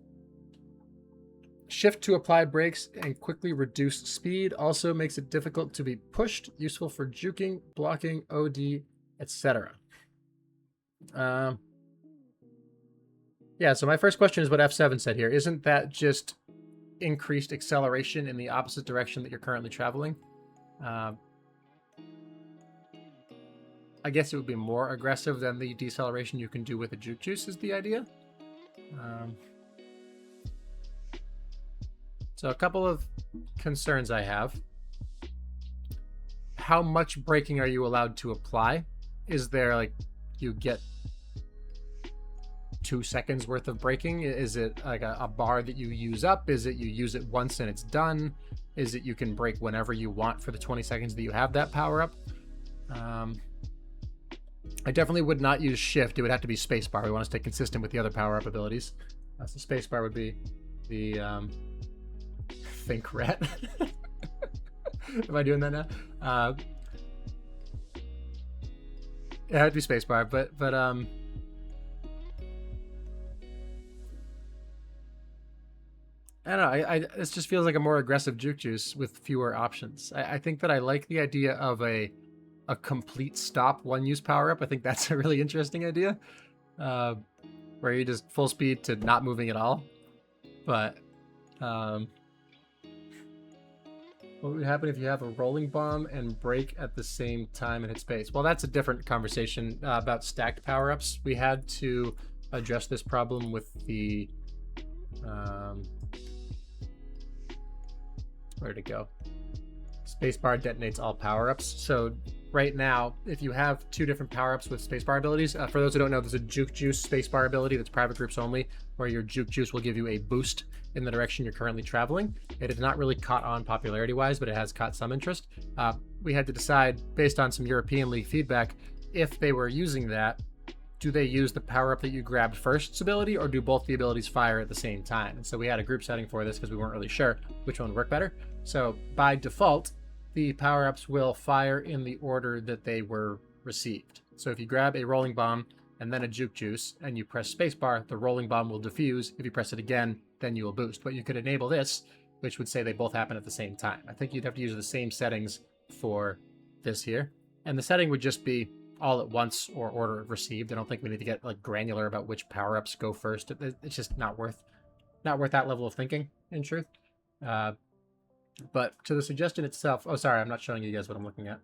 Shift to apply brakes and quickly reduce speed also makes it difficult to be pushed, useful for juking, blocking, OD, etc. Yeah, so my first question is what F7 said here. Isn't that just increased acceleration in the opposite direction that you're currently traveling? I guess it would be more aggressive than the deceleration you can do with a juke juice is the idea. So a couple of concerns I have. How much braking are you allowed to apply? Is there like, you get 2 seconds worth of braking? Is it like a bar that you use up? Is it you use it once and it's done? Is it you can brake whenever you want for the 20 seconds that you have that power up? I definitely would not use shift. It would have to be spacebar. We want to stay consistent with the other power up abilities. So spacebar would be the think rat. Am I doing that now? It had to be spacebar, but I don't know. This just feels like a more aggressive juke juice with fewer options. I think that I like the idea of a complete stop one use power up. I think that's a really interesting idea, where you just full speed to not moving at all. But what would happen if you have a rolling bomb and brake at the same time and hit space? Well, that's a different conversation about stacked power ups. We had to address this problem with the where'd it go? Spacebar detonates all power-ups. So right now, if you have 2 different power-ups with spacebar abilities, for those who don't know, there's a juke juice spacebar ability that's private groups only, where your juke juice will give you a boost in the direction you're currently traveling. It has not really caught on popularity-wise, but it has caught some interest. We had to decide, based on some European League feedback, if they were using that, do they use the power-up that you grabbed first's ability, or do both the abilities fire at the same time? And so we had a group setting for this because we weren't really sure which one would work better. So by default, the power-ups will fire in the order that they were received. So if you grab a rolling bomb and then a juke juice and you press spacebar, the rolling bomb will diffuse. If you press it again, then you will boost. But you could enable this, which would say they both happen at the same time. I think you'd have to use the same settings for this here. And the setting would just be all at once or order of received. I don't think we need to get like granular about which power-ups go first. It's just not worth that level of thinking, in truth. But to the suggestion itself, oh, sorry, I'm not showing you guys what I'm looking at.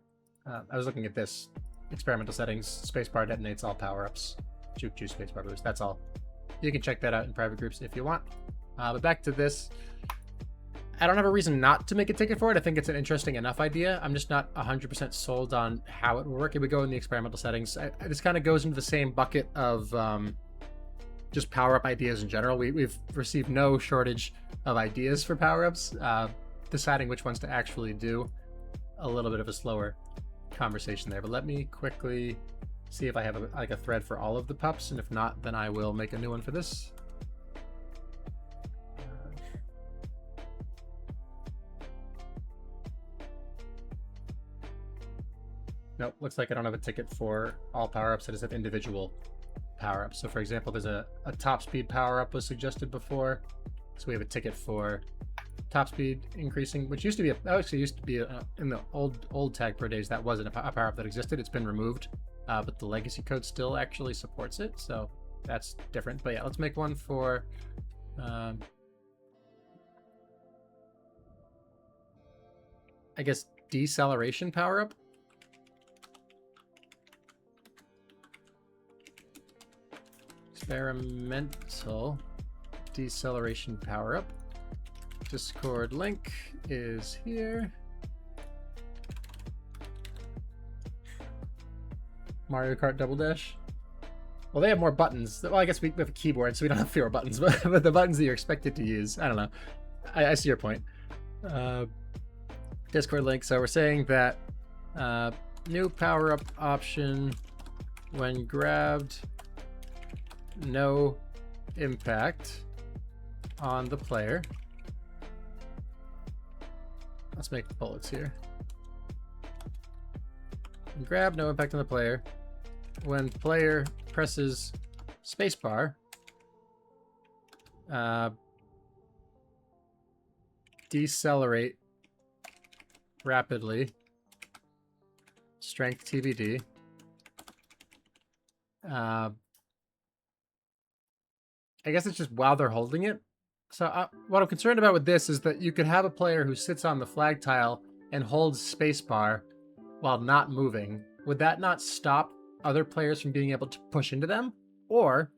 I was looking at this. Experimental settings, spacebar detonates all power-ups. Juke juice, spacebar boost, that's all. You can check that out in private groups if you want. But back to this. I don't have a reason not to make a ticket for it. I think it's an interesting enough idea. I'm just not 100% sold on how it will work. It would go in the experimental settings. This kind of goes into the same bucket of just power-up ideas in general. We've received no shortage of ideas for power-ups. Deciding which ones to actually do, a little bit of a slower conversation there. But let me quickly see if I have a thread for all of the pups, and if not, then I will make a new one for this. Nope, looks like I don't have a ticket for all power-ups. I just have individual power-ups. So for example, there's a top speed power-up was suggested before. So we have a ticket for top speed increasing, which used to be in the old TagPro days, that wasn't a power-up that existed. It's been removed, but the legacy code still actually supports it. So that's different. But yeah, let's make one for I guess deceleration power-up. Experimental deceleration power-up. Discord link is here. Mario Kart Double Dash. Well, they have more buttons. Well, I guess we have a keyboard, so we don't have fewer buttons, but the buttons that you're expected to use, I don't know. I see your point. Discord link. So we're saying that new power-up option when grabbed, no impact on the player. Let's make bullets here. Grab, no impact on the player. When player presses spacebar, decelerate rapidly, strength TBD. I guess it's just while they're holding it. So what I'm concerned about with this is that you could have a player who sits on the flag tile and holds spacebar while not moving. Would that not stop other players from being able to push into them? Or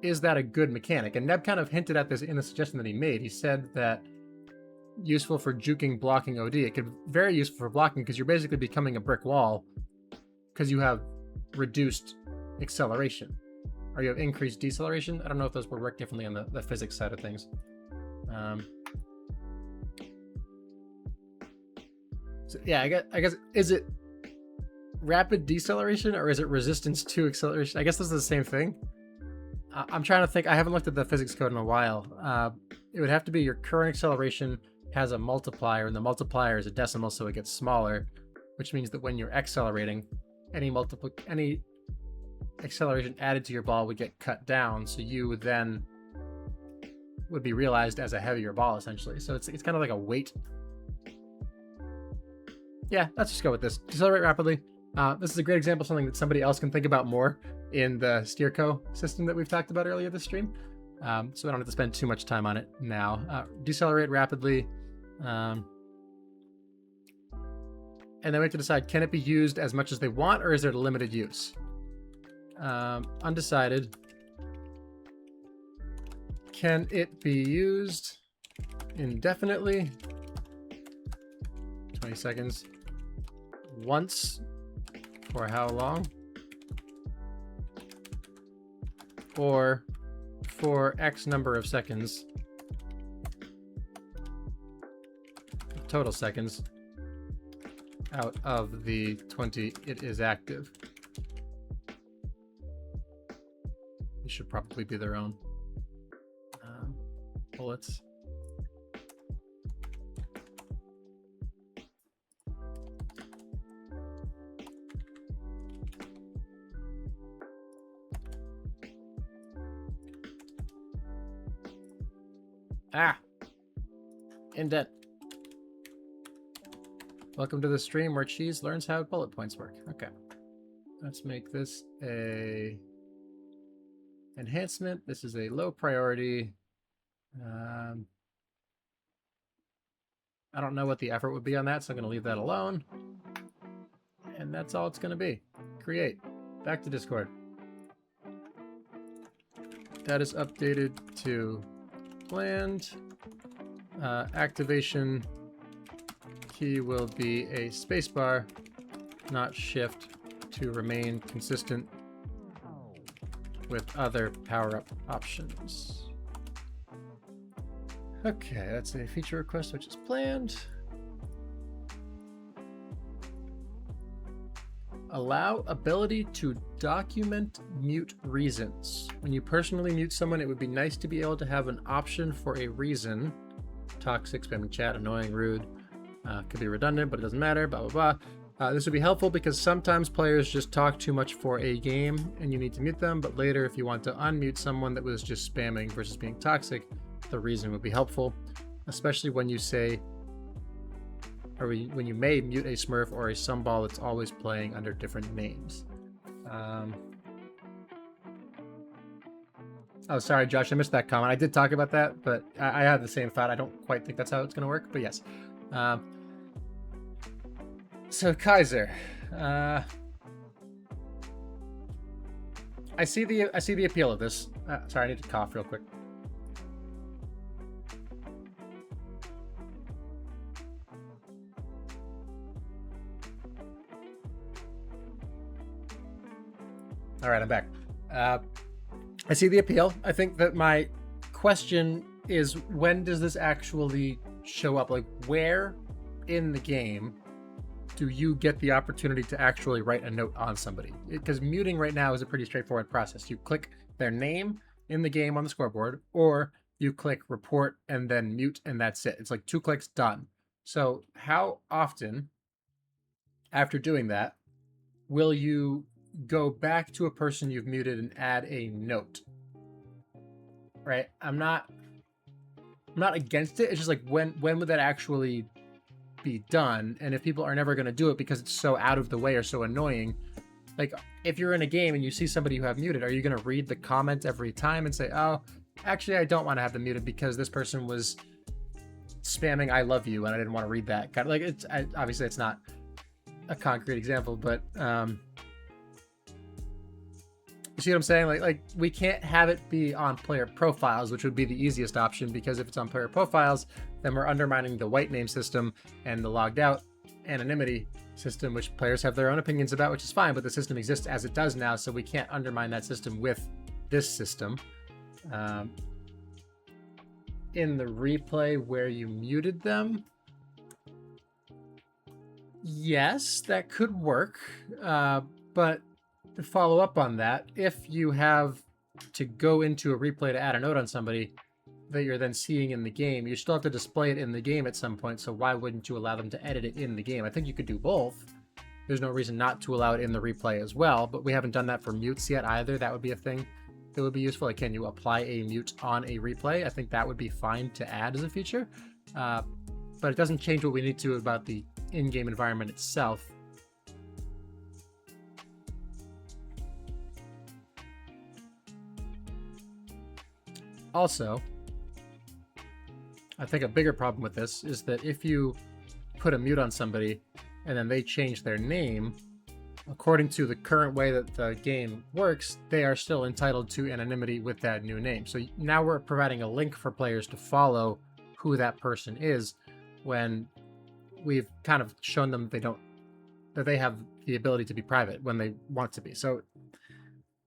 is that a good mechanic? And Neb kind of hinted at this in the suggestion that he made. He said that useful for juking, blocking OD. It could be very useful for blocking because you're basically becoming a brick wall because you have reduced acceleration. Or you have increased deceleration. I don't know if those will work differently on the physics side of things. So yeah, I guess, is it rapid deceleration or is it resistance to acceleration? I guess this is the same thing. I'm trying to think. I haven't looked at the physics code in a while. It would have to be your current acceleration has a multiplier, and the multiplier is a decimal, so it gets smaller, which means that when you're accelerating, any acceleration added to your ball would get cut down, so you would then would be realized as a heavier ball, essentially. So it's kind of like a weight. Yeah, let's just go with this. Decelerate rapidly. This is a great example of something that somebody else can think about more in the steerco system that we've talked about earlier this stream. So I don't have to spend too much time on it now. Decelerate rapidly. And then we have to decide, can it be used as much as they want, or is there limited use? Undecided. Can it be used indefinitely? 20 seconds. Once. For how long? Or for X number of seconds. Total seconds. Out of the 20 it is active. These should probably be their own bullets. Ah! Indent. Welcome to the stream where Cheese learns how bullet points work. Okay. Let's make this a enhancement. This is a low priority. I don't know what the effort would be on that, so I'm going to leave that alone. And that's all it's going to be. Create. Back to Discord. That is updated to planned. Activation key will be a spacebar, not shift, to remain consistent with other power-up options. Okay, that's a feature request which is planned. Allow ability to document mute reasons. When you personally mute someone, it would be nice to be able to have an option for a reason. Toxic, spamming chat, annoying, rude. Could be redundant, but it doesn't matter, blah, blah, blah. This would be helpful because sometimes players just talk too much for a game and you need to mute them, but later if you want to unmute someone that was just spamming versus being toxic, the reason would be helpful, especially when you say, or when you may mute a Smurf or a Sumball that's always playing under different names. Oh, sorry, Josh, I missed that comment. I did talk about that, but I had the same thought. I don't quite think that's how it's going to work, but yes. So Kaiser, I see the appeal of this. Sorry, I need to cough real quick. All right, I'm back. I see the appeal. I think that my question is, when does this actually show up? Like, where in the game do you get the opportunity to actually write a note on somebody? Because muting right now is a pretty straightforward process. You click their name in the game on the scoreboard, or you click report and then mute, and that's it. It's like 2 clicks, done. So how often, after doing that, will you go back to a person you've muted and add a note? Right? I'm not against it. It's just like, when would that actually be done? And if people are never going to do it because it's so out of the way or so annoying, like if you're in a game and you see somebody you have muted, are you going to read the comment every time and say, oh, actually I don't want to have them muted because this person was spamming I love you and I didn't want to read that? Kind of like, it's obviously it's not a concrete example, but you see what I'm saying? Like we can't have it be on player profiles, which would be the easiest option, because if it's on player profiles, then we're undermining the white name system and the logged out anonymity system, which players have their own opinions about, which is fine, but the system exists as it does now, so we can't undermine that system with this system. In the replay where you muted them, yes, that could work, but to follow up on that, if you have to go into a replay to add a note on somebody that you're then seeing in the game, you still have to display it in the game at some point, so why wouldn't you allow them to edit it in the game? I think you could do both. There's no reason not to allow it in the replay as well, but we haven't done that for mutes yet either. That would be a thing that would be useful. Like, can you apply a mute on a replay? I think that would be fine to add as a feature, but it doesn't change what we need to about the in-game environment itself. Also, I think a bigger problem with this is that if you put a mute on somebody and then they change their name, according to the current way that the game works, they are still entitled to anonymity with that new name. So now we're providing a link for players to follow who that person is, when we've kind of shown them that they have the ability to be private when they want to be. So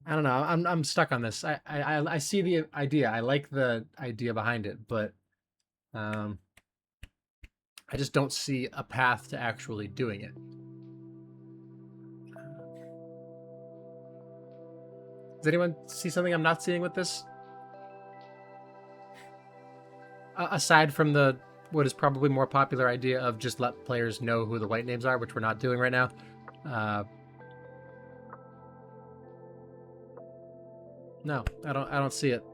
I don't know. I'm stuck on this. I see the idea. I like the idea behind it, but I just don't see a path to actually doing it. Does anyone see something I'm not seeing with this? Aside from what is probably more popular idea of just let players know who the white names are, which we're not doing right now. No, I don't see it.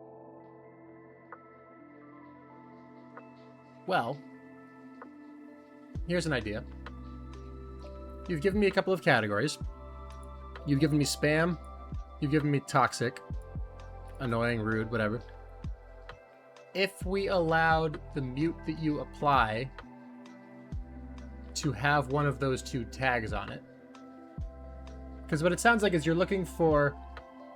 Well, here's an idea. You've given me a couple of categories. You've given me spam. You've given me toxic, annoying, rude, whatever. If we allowed the mute that you apply to have one of those two tags on it. Because what it sounds like is you're looking for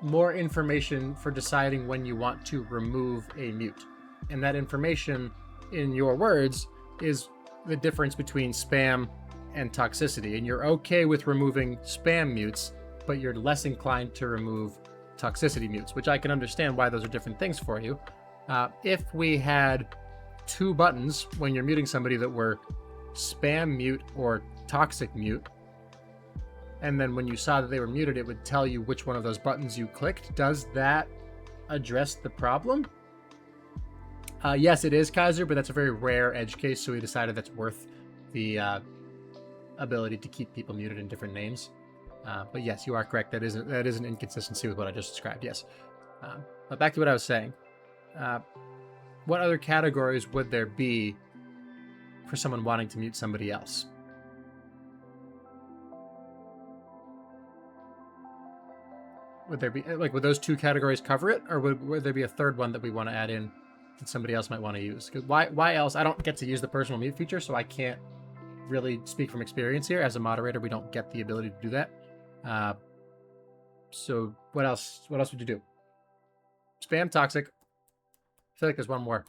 more information for deciding when you want to remove a mute. And that information, in your words, is the difference between spam and toxicity. And you're okay with removing spam mutes, but you're less inclined to remove toxicity mutes, which I can understand why those are different things for you. If we had two buttons when you're muting somebody that were spam mute or toxic mute, and then when you saw that they were muted, it would tell you which one of those buttons you clicked. Does that address the problem? Yes, it is, Kaiser, but that's a very rare edge case, so we decided that's worth the ability to keep people muted in different names. But yes, you are correct. That is an inconsistency with what I just described, yes. But back to what I was saying. What other categories would there be for someone wanting to mute somebody else? Would there be, like, would those two categories cover it? Or would there be a third one that we want to add in that somebody else might want to use? Because why else? I don't get to use the personal mute feature, so I can't really speak from experience here. As a moderator, we don't get the ability to do that. So what else would you do? Spam, toxic. I feel like there's one more.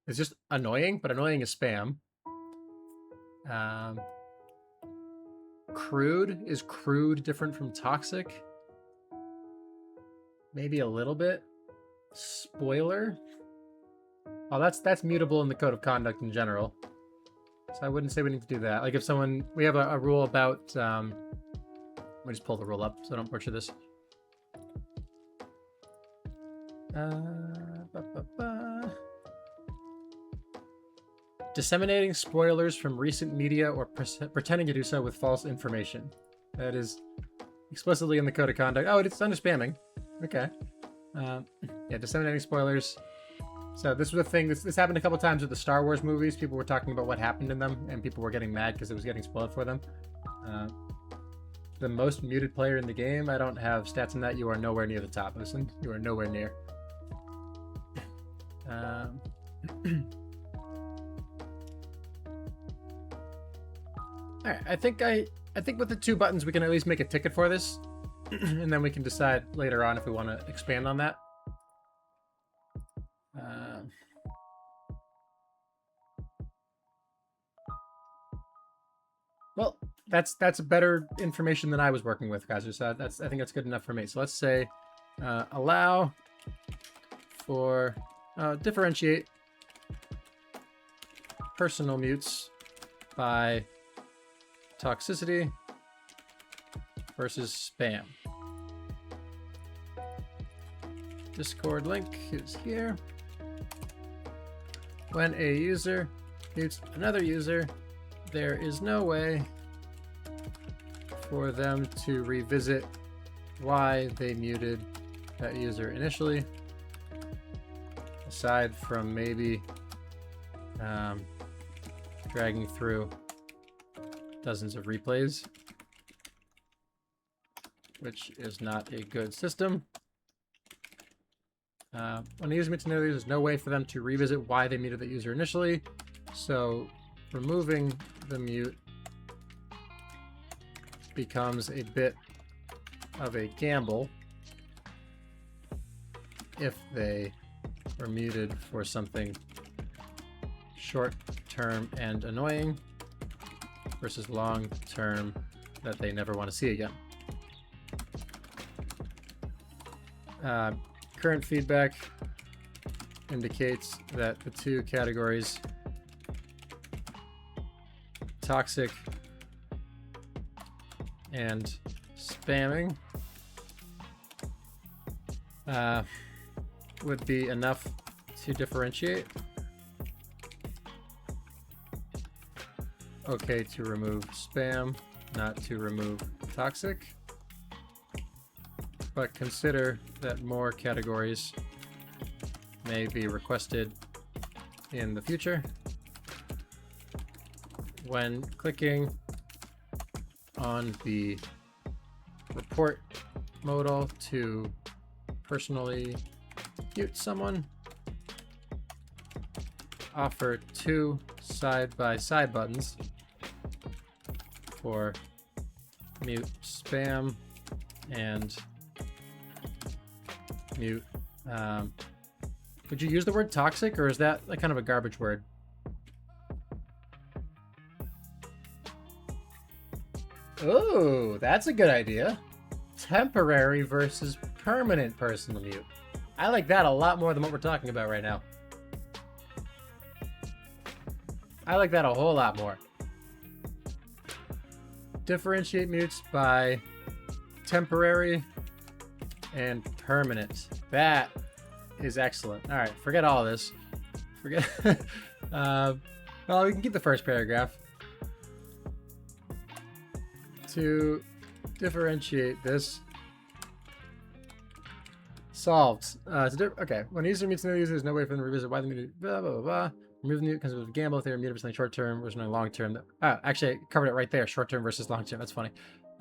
It's just annoying, but annoying is spam. Crude. Is crude different from toxic? Maybe a little bit. Spoiler. Oh, that's mutable in the code of conduct in general. So I wouldn't say we need to do that. Like if someone, we have a rule about, let me just pull the rule up so I don't butcher this. Disseminating spoilers from recent media or pretending to do so with false information. That is explicitly in the code of conduct. Oh, it's under spamming. Okay. Yeah, disseminating spoilers. So this was a thing. This happened a couple times with the Star Wars movies. People were talking about what happened in them, and people were getting mad because it was getting spoiled for them. The most muted player in the game. I don't have stats on that. You are nowhere near the top. Listen, you are nowhere near. All right, I think with the two buttons we can at least make a ticket for this, and then we can decide later on if we want to expand on that. Well, that's better information than I was working with, guys. So I think that's good enough for me. So let's say allow for differentiate personal mutes by toxicity versus spam. Discord link is here. When a user mutes another user, there is no way for them to revisit why they muted that user initially, aside from maybe dragging through dozens of replays, which is not a good system. When a user mutes another user, there's no way for them to revisit why they muted that user initially, so removing the mute becomes a bit of a gamble if they were muted for something short-term and annoying versus long-term that they never want to see again. Current feedback indicates that the two categories, toxic and spamming, would be enough to differentiate. Okay to remove spam, not to remove toxic. But consider that more categories may be requested in the future. When clicking on the report modal to personally mute someone, offer 2 side-by-side buttons for mute spam and mute. Would you use the word toxic, or is that like kind of a garbage word? Oh, that's a good idea. Temporary versus permanent personal mute. I like that a lot more than what we're talking about right now. I like that a whole lot more. Differentiate mutes by temporary and permanent. That is excellent. All right, forget all this. Forget. Well, we can keep the first paragraph. To differentiate this. Solved. Okay, when a user mutes another user, there's no way for them to revisit why they muted. Blah blah blah. Remove the mute because it was a gamble if they were muted for something short term versus something long term. Actually, I covered it right there. Short term versus long term. That's funny.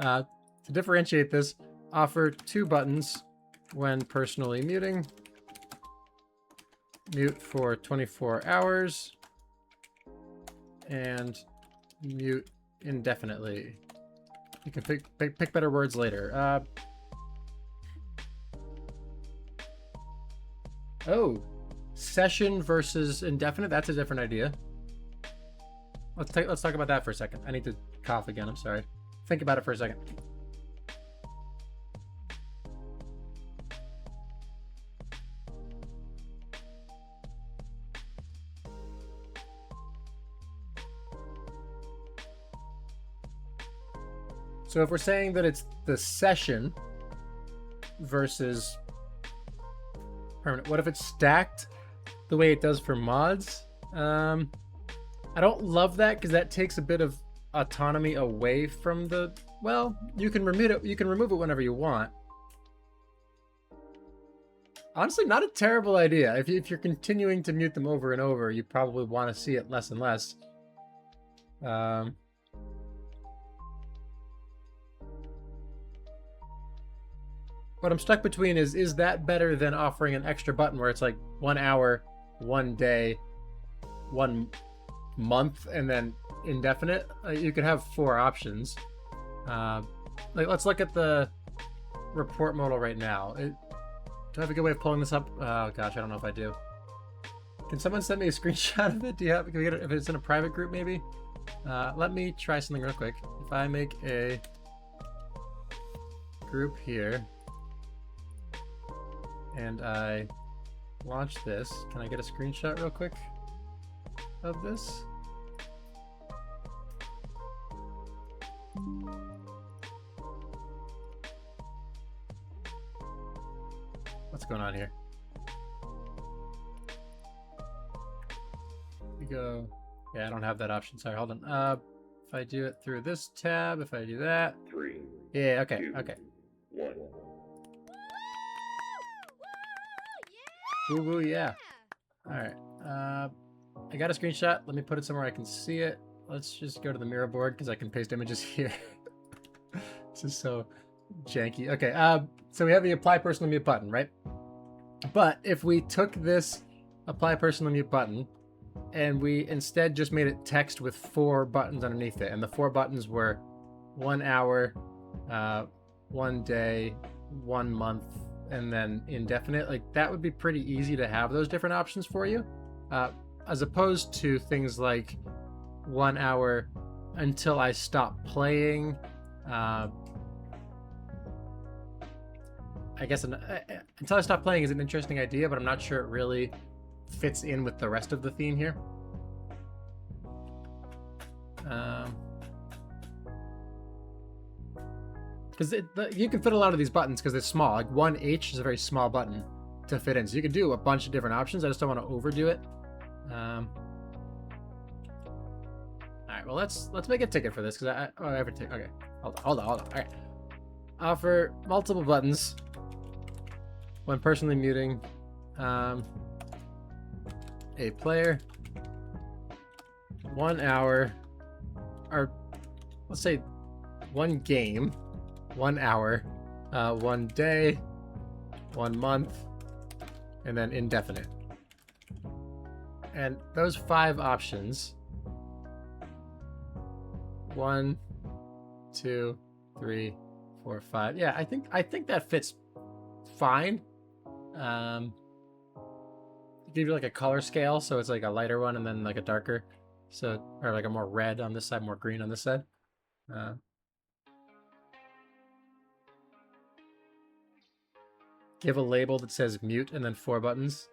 To differentiate this, offer 2 buttons when personally muting. Mute for 24 hours and mute indefinitely. You can pick better words later. Oh, session versus indefinite. That's a different idea. Let's talk about that for a second. I need to cough again. I'm sorry. Think about it for a second. So if we're saying that it's the session versus permanent, what if it's stacked the way it does for mods? I don't love that because that takes a bit of autonomy away from the, well, you can remove it whenever you want. Honestly, not a terrible idea. If you're continuing to mute them over and over, you probably want to see it less and less. What I'm stuck between is that better than offering an extra button where it's like 1 hour, 1 day, 1 month, and then indefinite? You could have 4 options. Like, let's look at the report modal right now. Do I have a good way of pulling this up? Oh gosh, I don't know if I do. Can someone send me a screenshot of it? Can we get it if it's in a private group maybe? Let me try something real quick. If I make a group here and I launch this, can I get a screenshot real quick of this? What's going on here? We go. Yeah, I don't have that option. Sorry, hold on. If I do it through this tab, if I do that. 3. Yeah, okay, 2, okay. 1. Woo woo, yeah. All right. I got a screenshot. Let me put it somewhere I can see it. Let's just go to the mirror board because I can paste images here. This is so janky. Okay. So we have the apply personal mute button, right? But if we took this apply personal mute button and we instead just made it text with 4 buttons underneath it, and the 4 buttons were 1 hour, 1 day, 1 month, and then indefinite, like that would be pretty easy to have those different options for you, as opposed to things like 1 hour until I stop playing. I guess until I stop playing is an interesting idea, but I'm not sure it really fits in with the rest of the theme here. because you can fit a lot of these buttons because they're small. Like 1H is a very small button to fit in, so you can do a bunch of different options. I just don't want to overdo it. All right, well let's make a ticket for this because I have a ticket. Okay, hold on. All right, offer multiple buttons when personally muting a player. 1 hour, or let's say 1 game, 1 hour, 1 day, 1 month, and then indefinite. And those 5 options, 1, 2, 3, 4, 5. Yeah, I think that fits fine. Give you like a color scale, so it's like a lighter one and then like a darker, so, or like a more red on this side, more green on this side. Give a label that says mute and then 4 buttons.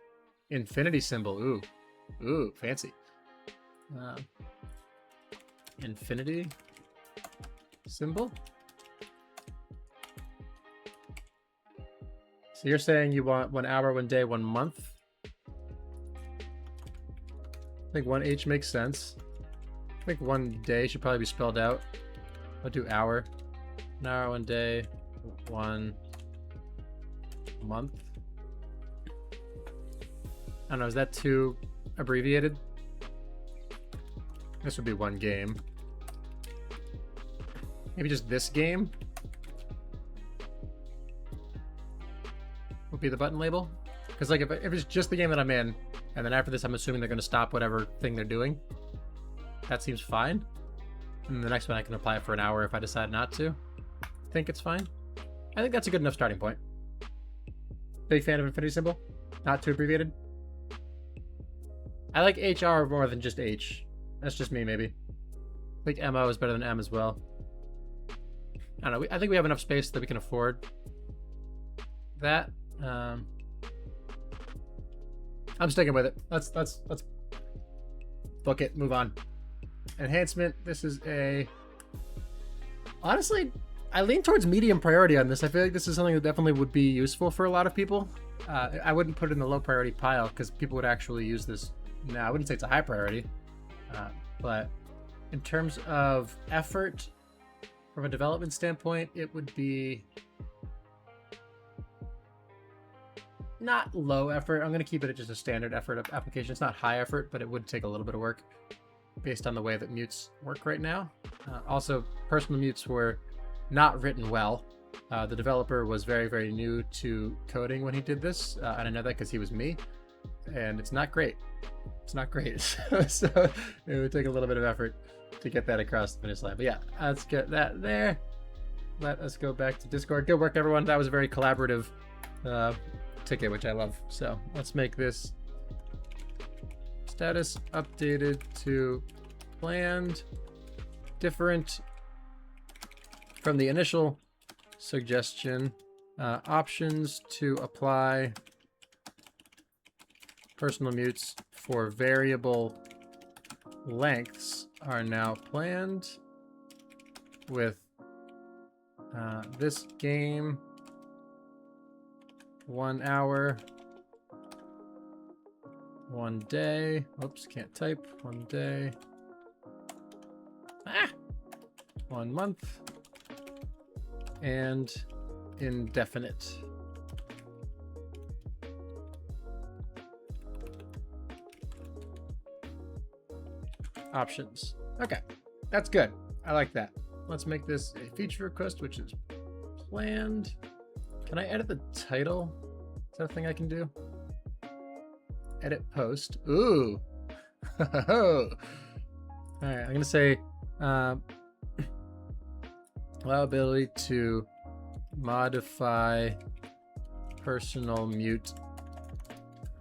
Infinity symbol. Ooh, fancy. Infinity symbol. So you're saying you want 1 hour, 1 day, 1 month? I think 1H makes sense. I think 1 day should probably be spelled out. I'll do hour. 1 hour, 1 day, 1 month. I don't know, is that too abbreviated? This would be 1 game. Maybe just this game would be the button label. Because like if it's just the game that I'm in, and then after this I'm assuming they're going to stop whatever thing they're doing, that seems fine. And the next one I can apply for an hour if I decide not to. I think it's fine. I think that's a good enough starting point. Big fan of infinity symbol. Not too abbreviated. I like HR more than just H. That's just me, maybe. I think MO is better than M as well. I don't know. I think we have enough space that we can afford that. I'm sticking with it. Let's book it. Move on. Enhancement. This is a. Honestly, I lean towards medium priority on this. I feel like this is something that definitely would be useful for a lot of people. I wouldn't put it in the low priority pile because people would actually use this. No, I wouldn't say it's a high priority, but in terms of effort, from a development standpoint, it would be not low effort. I'm going to keep it at just a standard effort of application. It's not high effort, but it would take a little bit of work based on the way that mutes work right now. Also, personal mutes were not written well. The developer was very, very new to coding when he did this, and I know that because he was me, and it's not great. It's not great. So it would take a little bit of effort to get that across the finish line. But yeah, let's get that there. Let us go back to Discord. Good work, everyone. That was a very collaborative ticket, which I love. So let's make this status updated to planned, different from the initial suggestion. Options to apply personal mutes for variable lengths are now planned with this game 1 hour, 1 day. Oops, can't type. 1 day. 1 month. And indefinite. Options. Okay, that's good. I like that. Let's make this a feature request, which is planned. Can I edit the title? Is that a thing I can do? Edit post. Ooh. All right, I'm gonna say allowability to modify personal mute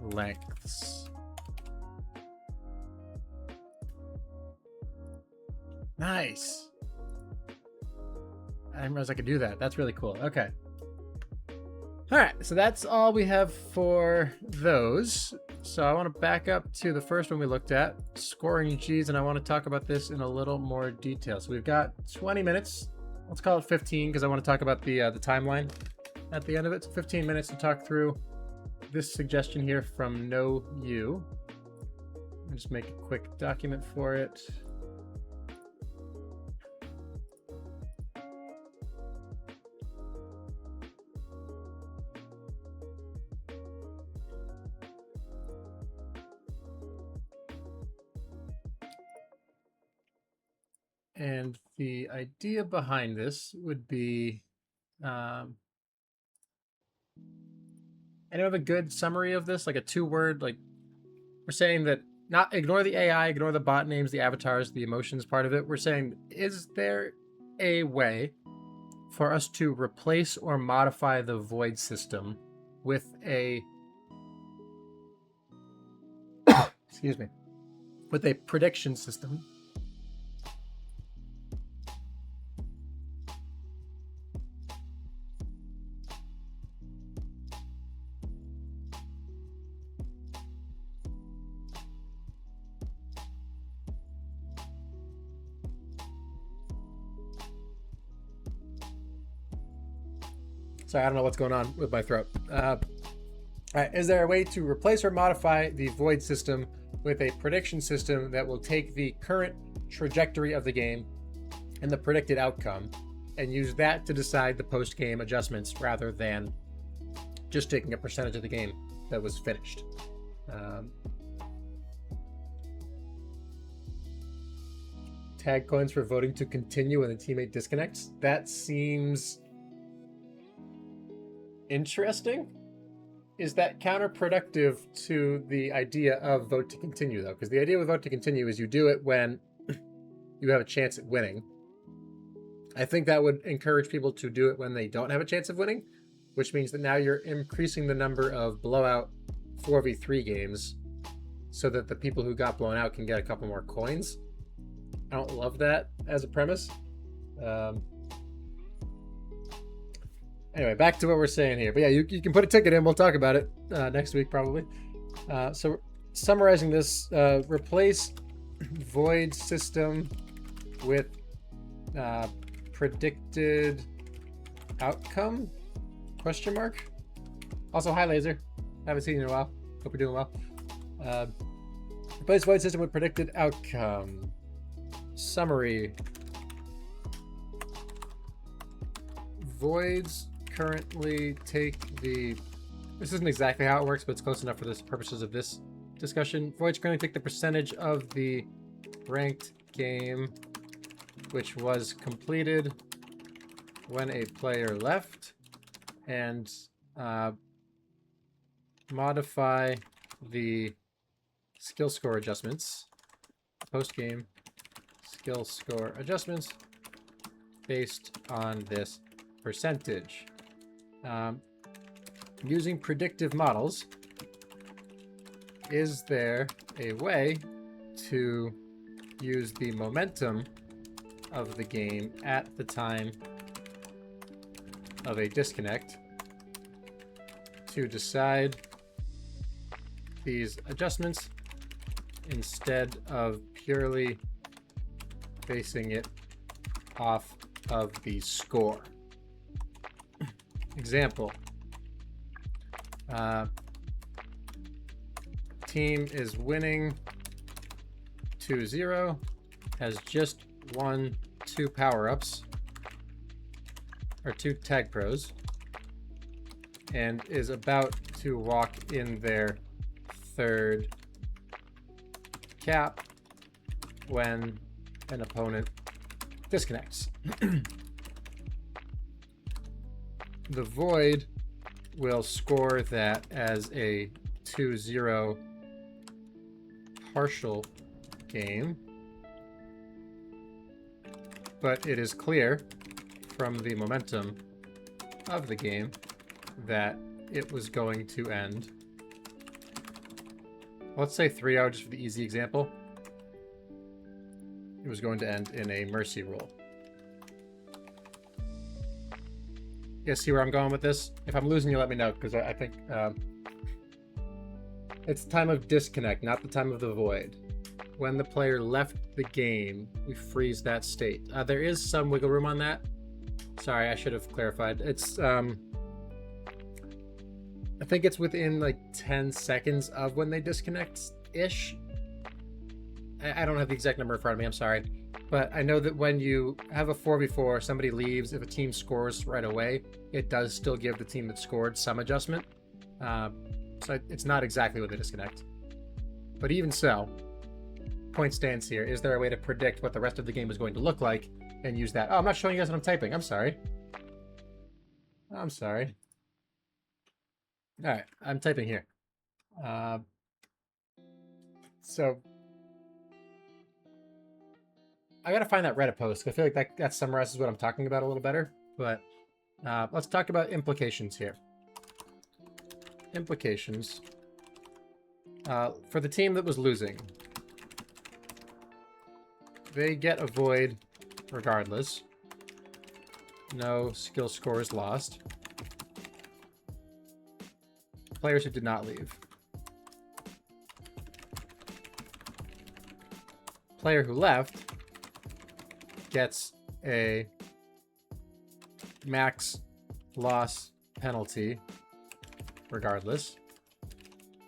lengths. Nice. I didn't realize I could do that. That's really cool. Okay. All right, so that's all we have for those. So I want to back up to the first one we looked at, scoring Gs, and I want to talk about this in a little more detail. So we've got 20 minutes let's call it 15 because I want to talk about the timeline at the end of it. So 15 minutes to talk through this suggestion here from No You. I'll just make a quick document for it. And the idea behind this would be, and I have a good summary of this, like a 2-word, like we're saying that not ignore the AI, ignore the bot names, the avatars, the emotions part of it. We're saying, is there a way for us to replace or modify the void system with a, excuse me, with a prediction system? Sorry, I don't know what's going on with my throat. All right, is there a way to replace or modify the void system with a prediction system that will take the current trajectory of the game and the predicted outcome and use that to decide the post-game adjustments rather than just taking a percentage of the game that was finished? Tag coins for voting to continue when the teammate disconnects. That seems interesting. Is that counterproductive to the idea of vote to continue, though? Because the idea with vote to continue is you do it when you have a chance at winning. I think that would encourage people to do it when they don't have a chance of winning, which means that now you're increasing the number of blowout 4v3 games so that the people who got blown out can get a couple more coins. I don't love that as a premise. Anyway, back to what we're saying here. But yeah, you can put a ticket in. We'll talk about it next week probably. So summarizing this, replace void system with predicted outcome? Question mark. Also, hi Laser. Haven't seen you in a while. Hope you're doing well. Replace void system with predicted outcome. Summary. Voids currently take the, this isn't exactly how it works, but it's close enough for the purposes of this discussion. Voids currently take the percentage of the ranked game which was completed when a player left and modify the skill score adjustments, post-game skill score adjustments based on this percentage. Using predictive models, is there a way to use the momentum of the game at the time of a disconnect to decide these adjustments instead of purely basing it off of the score? Example, team is winning 2-0, has just won 2 power-ups, or 2 tag pros, and is about to walk in their 3rd cap when an opponent disconnects. The void will score that as a 2-0 partial game, but it is clear from the momentum of the game that it was going to end, let's say 3-0 just for the easy example. It was going to end in a mercy roll. You guys see where I'm going with this? If I'm losing you, let me know, because I think it's the time of disconnect, not the time of the void. When the player left the game, we freeze that state. There is some wiggle room on that. Sorry, I should have clarified. It's I think it's within like 10 seconds of when they disconnect-ish. I don't have the exact number in front of me, I'm sorry. But I know that when you have a 4v4, somebody leaves, if a team scores right away, it does still give the team that scored some adjustment. So it's not exactly when they disconnect. But even so, point stands here. Is there a way to predict what the rest of the game is going to look like and use that? Oh, I'm not showing you guys what I'm typing. I'm sorry. I'm sorry. All right, I'm typing here. So I gotta find that Reddit post. I feel like that summarizes what I'm talking about a little better. But let's talk about implications here. Implications. For the team that was losing, they get a void regardless. No skill score is lost. Players who did not leave. Player who left gets a max loss penalty regardless.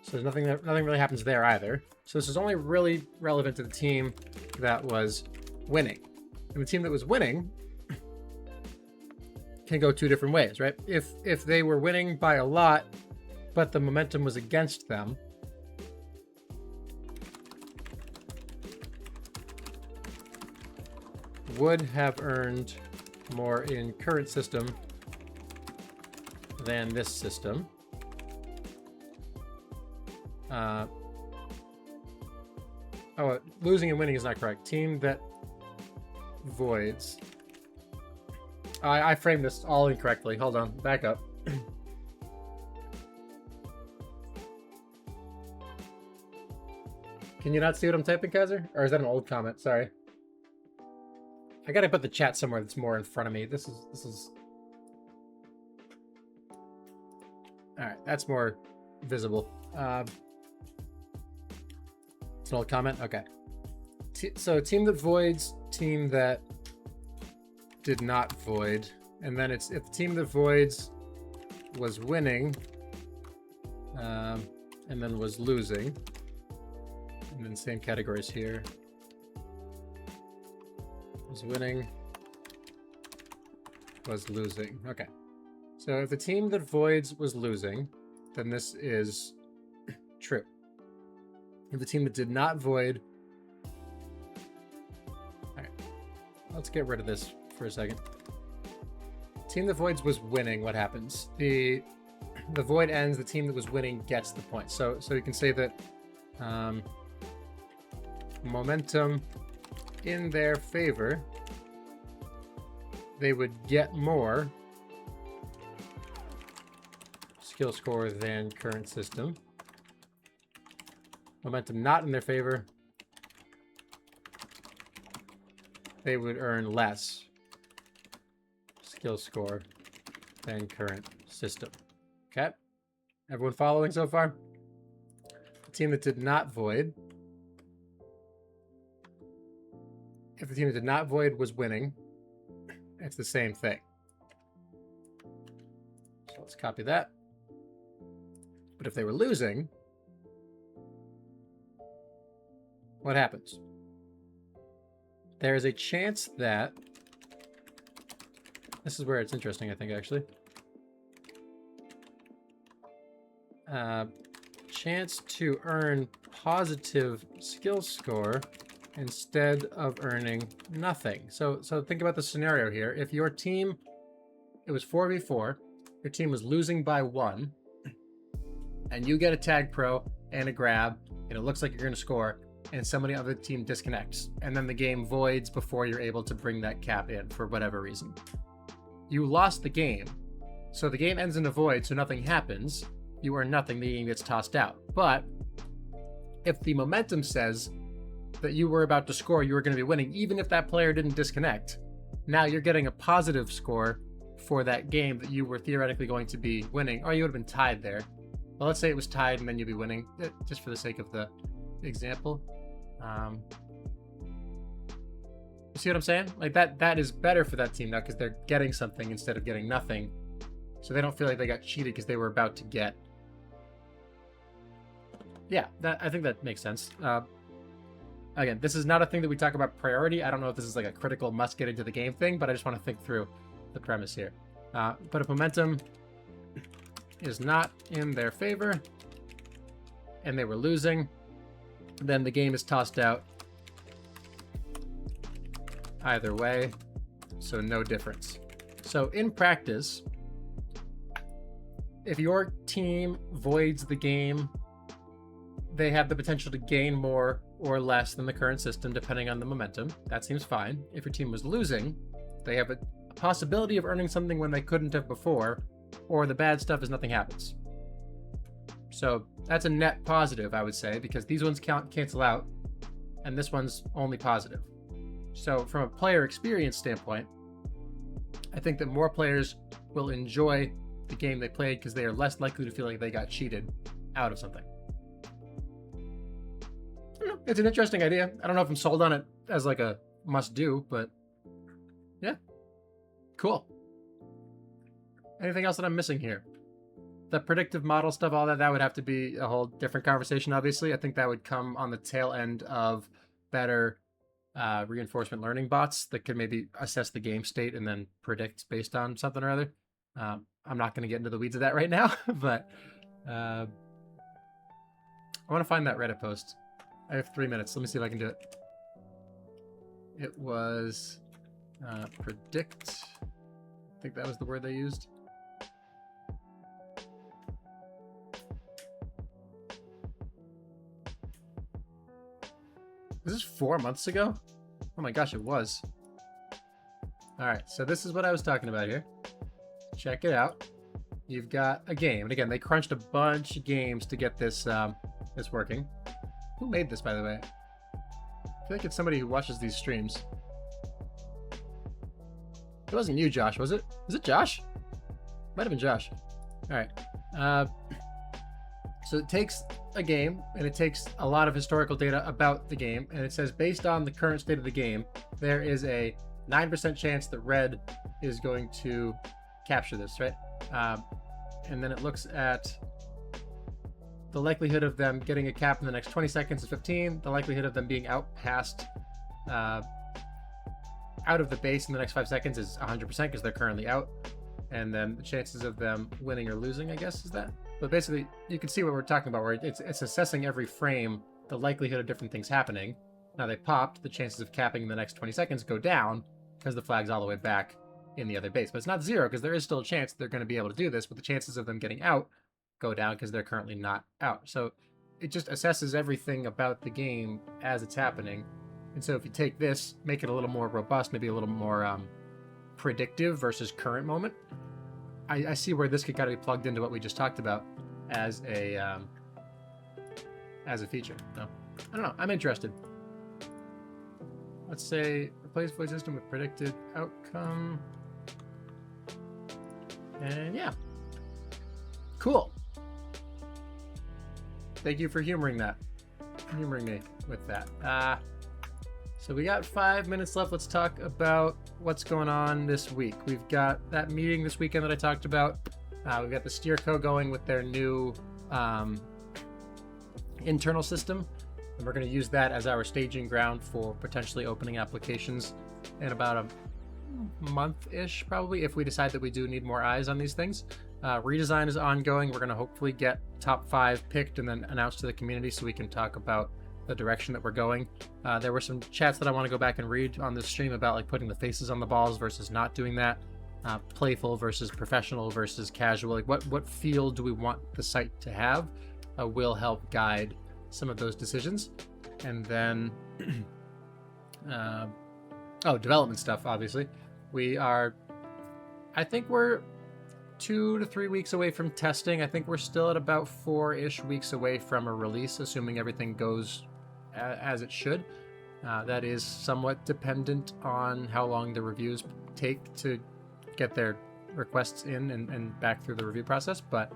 So there's nothing really happens there either. So this is only really relevant to the team that was winning. And the team that was winning can go two different ways, right? If they were winning by a lot, but the momentum was against them, would have earned more in current system than this system. Oh, losing and winning is not correct. Team that voids. I framed this all incorrectly. Hold on, back up. Can you not see what I'm typing, Kaiser? Or is that an old comment? Sorry. I gotta put the chat somewhere that's more in front of me. This is... Alright, that's more visible. It's an old comment? Okay. So team that voids, team that did not void. And then it's if the team that voids was winning, and then was losing. And then same categories here. Was winning, was losing. Okay. So if the team that voids was losing, then this is true. If the team that did not void... Alright. Let's get rid of this for a second. Team that voids was winning, what happens? The void ends, the team that was winning gets the point. So you can say that momentum in their favor, they would get more skill score than current system. Momentum not in their favor, they would earn less skill score than current system. Okay? Everyone following so far? The team that did not void, if the team that did not void was winning, it's the same thing. So let's copy that. But if they were losing, what happens? There is a chance that... This is where it's interesting, I think, actually. Chance to earn positive skill score instead of earning nothing. So think about the scenario here. If your team, it was 4v4, your team was losing by 1, and you get a TagPro and a grab, and it looks like you're going to score, and somebody on the team disconnects, and then the game voids before you're able to bring that cap in for whatever reason. You lost the game, so the game ends in a void, so nothing happens. You earn nothing, the game gets tossed out. But if the momentum says that you were about to score, you were going to be winning, even if that player didn't disconnect, now you're getting a positive score for that game that you were theoretically going to be winning, or you would have been tied there. Well, let's say it was tied and then you'd be winning, just for the sake of the example. You see what I'm saying? Like that is better for that team now because they're getting something instead of getting nothing. So they don't feel like they got cheated because they were about to get. Yeah, I think that makes sense. Again, this is not a thing that we talk about priority. I don't know if this is like a critical must get into the game thing, but I just want to think through the premise here. But if momentum is not in their favor and they were losing, then the game is tossed out either way, so no difference. So in practice, if your team voids the game, they have the potential to gain more or less than the current system depending on the momentum. That seems fine. If your team was losing, they have a possibility of earning something when they couldn't have before, or the bad stuff is nothing happens. So that's a net positive, I would say, because these ones cancel out, and this one's only positive. So from a player experience standpoint, I think that more players will enjoy the game they played because they are less likely to feel like they got cheated out of something. It's an interesting idea. I don't know if I'm sold on it as like a must-do, but yeah, cool. Anything else that I'm missing here? The predictive model stuff, all that would have to be a whole different conversation, obviously. I think that would come on the tail end of better reinforcement learning bots that could maybe assess the game state and then predict based on something or other. I'm not going to get into the weeds of that right now, but I want to find that Reddit post. I have 3 minutes. Let me see if I can do it. It was predict. I think that was the word they used. Was this 4 months ago? Oh my gosh, it was. All right, so this is what I was talking about here. Check it out. You've got a game, and again, they crunched a bunch of games to get this this working. Who made this, by the way? I feel like it's somebody who watches these streams. It wasn't you, Josh, was it? Was it Josh? Might have been Josh. All right. So it takes a game, and it takes a lot of historical data about the game, and it says based on the current state of the game, there is a 9% chance that red is going to capture this, right? And then it looks at the likelihood of them getting a cap in the next 20 seconds is 15. The likelihood of them being out past, out of the base in the next 5 seconds is 100% because they're currently out. And then the chances of them winning or losing, I guess, is that. But basically, you can see what we're talking about, where it's assessing every frame the likelihood of different things happening. Now they popped, the chances of capping in the next 20 seconds go down because the flag's all the way back in the other base. But it's not zero because there is still a chance they're going to be able to do this, but the chances of them getting out go down because they're currently not out. So it just assesses everything about the game as it's happening. And so if you take this, make it a little more robust, maybe a little more predictive versus current moment, I see where this could kind of be plugged into what we just talked about as a feature. So I don't know. I'm interested. Let's say replace voice system with predicted outcome. And yeah, cool. Thank you for humoring me with that. So we got 5 minutes left. Let's talk about what's going on this week. We've got that meeting this weekend that I talked about. We've got the Steerco going with their new internal system. And we're going to use that as our staging ground for potentially opening applications in about a month-ish, probably, if we decide that we do need more eyes on these things. Redesign is ongoing. We're going to hopefully get top 5 picked and then announced to the community so we can talk about the direction that we're going. There were some chats that I want to go back and read on this stream about like putting the faces on the balls versus not doing that. Playful versus professional versus casual. Like what feel do we want the site to have will help guide some of those decisions. And then development stuff, obviously. I think we're 2 to 3 weeks away from testing. I think we're still at about 4-ish weeks away from a release, assuming everything goes as it should. That is somewhat dependent on how long the reviews take to get their requests in and back through the review process, but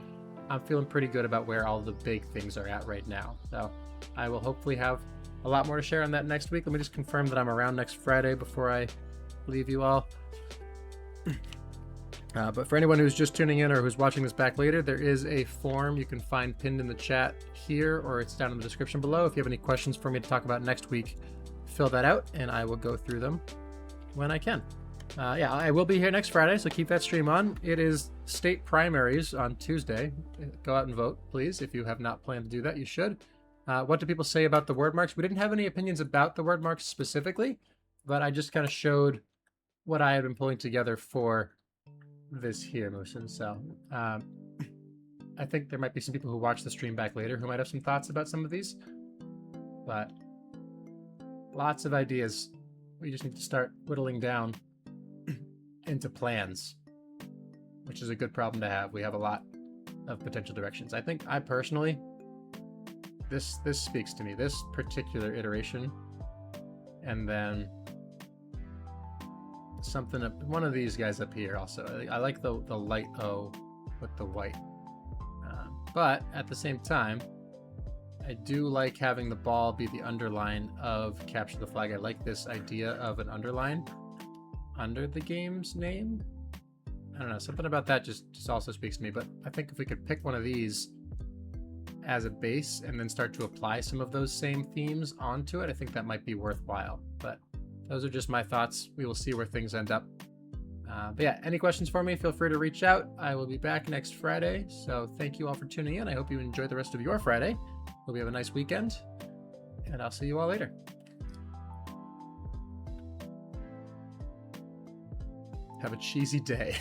I'm feeling pretty good about where all the big things are at right now. So I will hopefully have a lot more to share on that next week. Let me just confirm that I'm around next Friday before I leave you all. But for anyone who's just tuning in or who's watching this back later, there is a form you can find pinned in the chat here, or it's down in the description below. If you have any questions for me to talk about next week, fill that out and I will go through them when I can. Yeah, I will be here next Friday, so keep that stream on. It is state primaries on Tuesday. Go out and vote, please. If you have not planned to do that, you should. What do people say about the word marks? We didn't have any opinions about the word marks specifically, but I just kind of showed what I had been pulling together for this here, Motion. So I think there might be some people who watch the stream back later who might have some thoughts about some of these, but lots of ideas. We just need to start whittling down into plans, which is a good problem to have. We have a lot of potential directions. I think I personally, this speaks to me, this particular iteration, and then something up, one of these guys up here also. I like the light O with the white, but at the same time, I do like having the ball be the underline of capture the flag. I like this idea of an underline under the game's name. I don't know, something about that just also speaks to me. But I think if we could pick one of these as a base and then start to apply some of those same themes onto it, I think that might be worthwhile. But those are just my thoughts. We will see where things end up. But yeah, any questions for me, feel free to reach out. I will be back next Friday. So thank you all for tuning in. I hope you enjoy the rest of your Friday. Hope you have a nice weekend, and I'll see you all later. Have a cheesy day.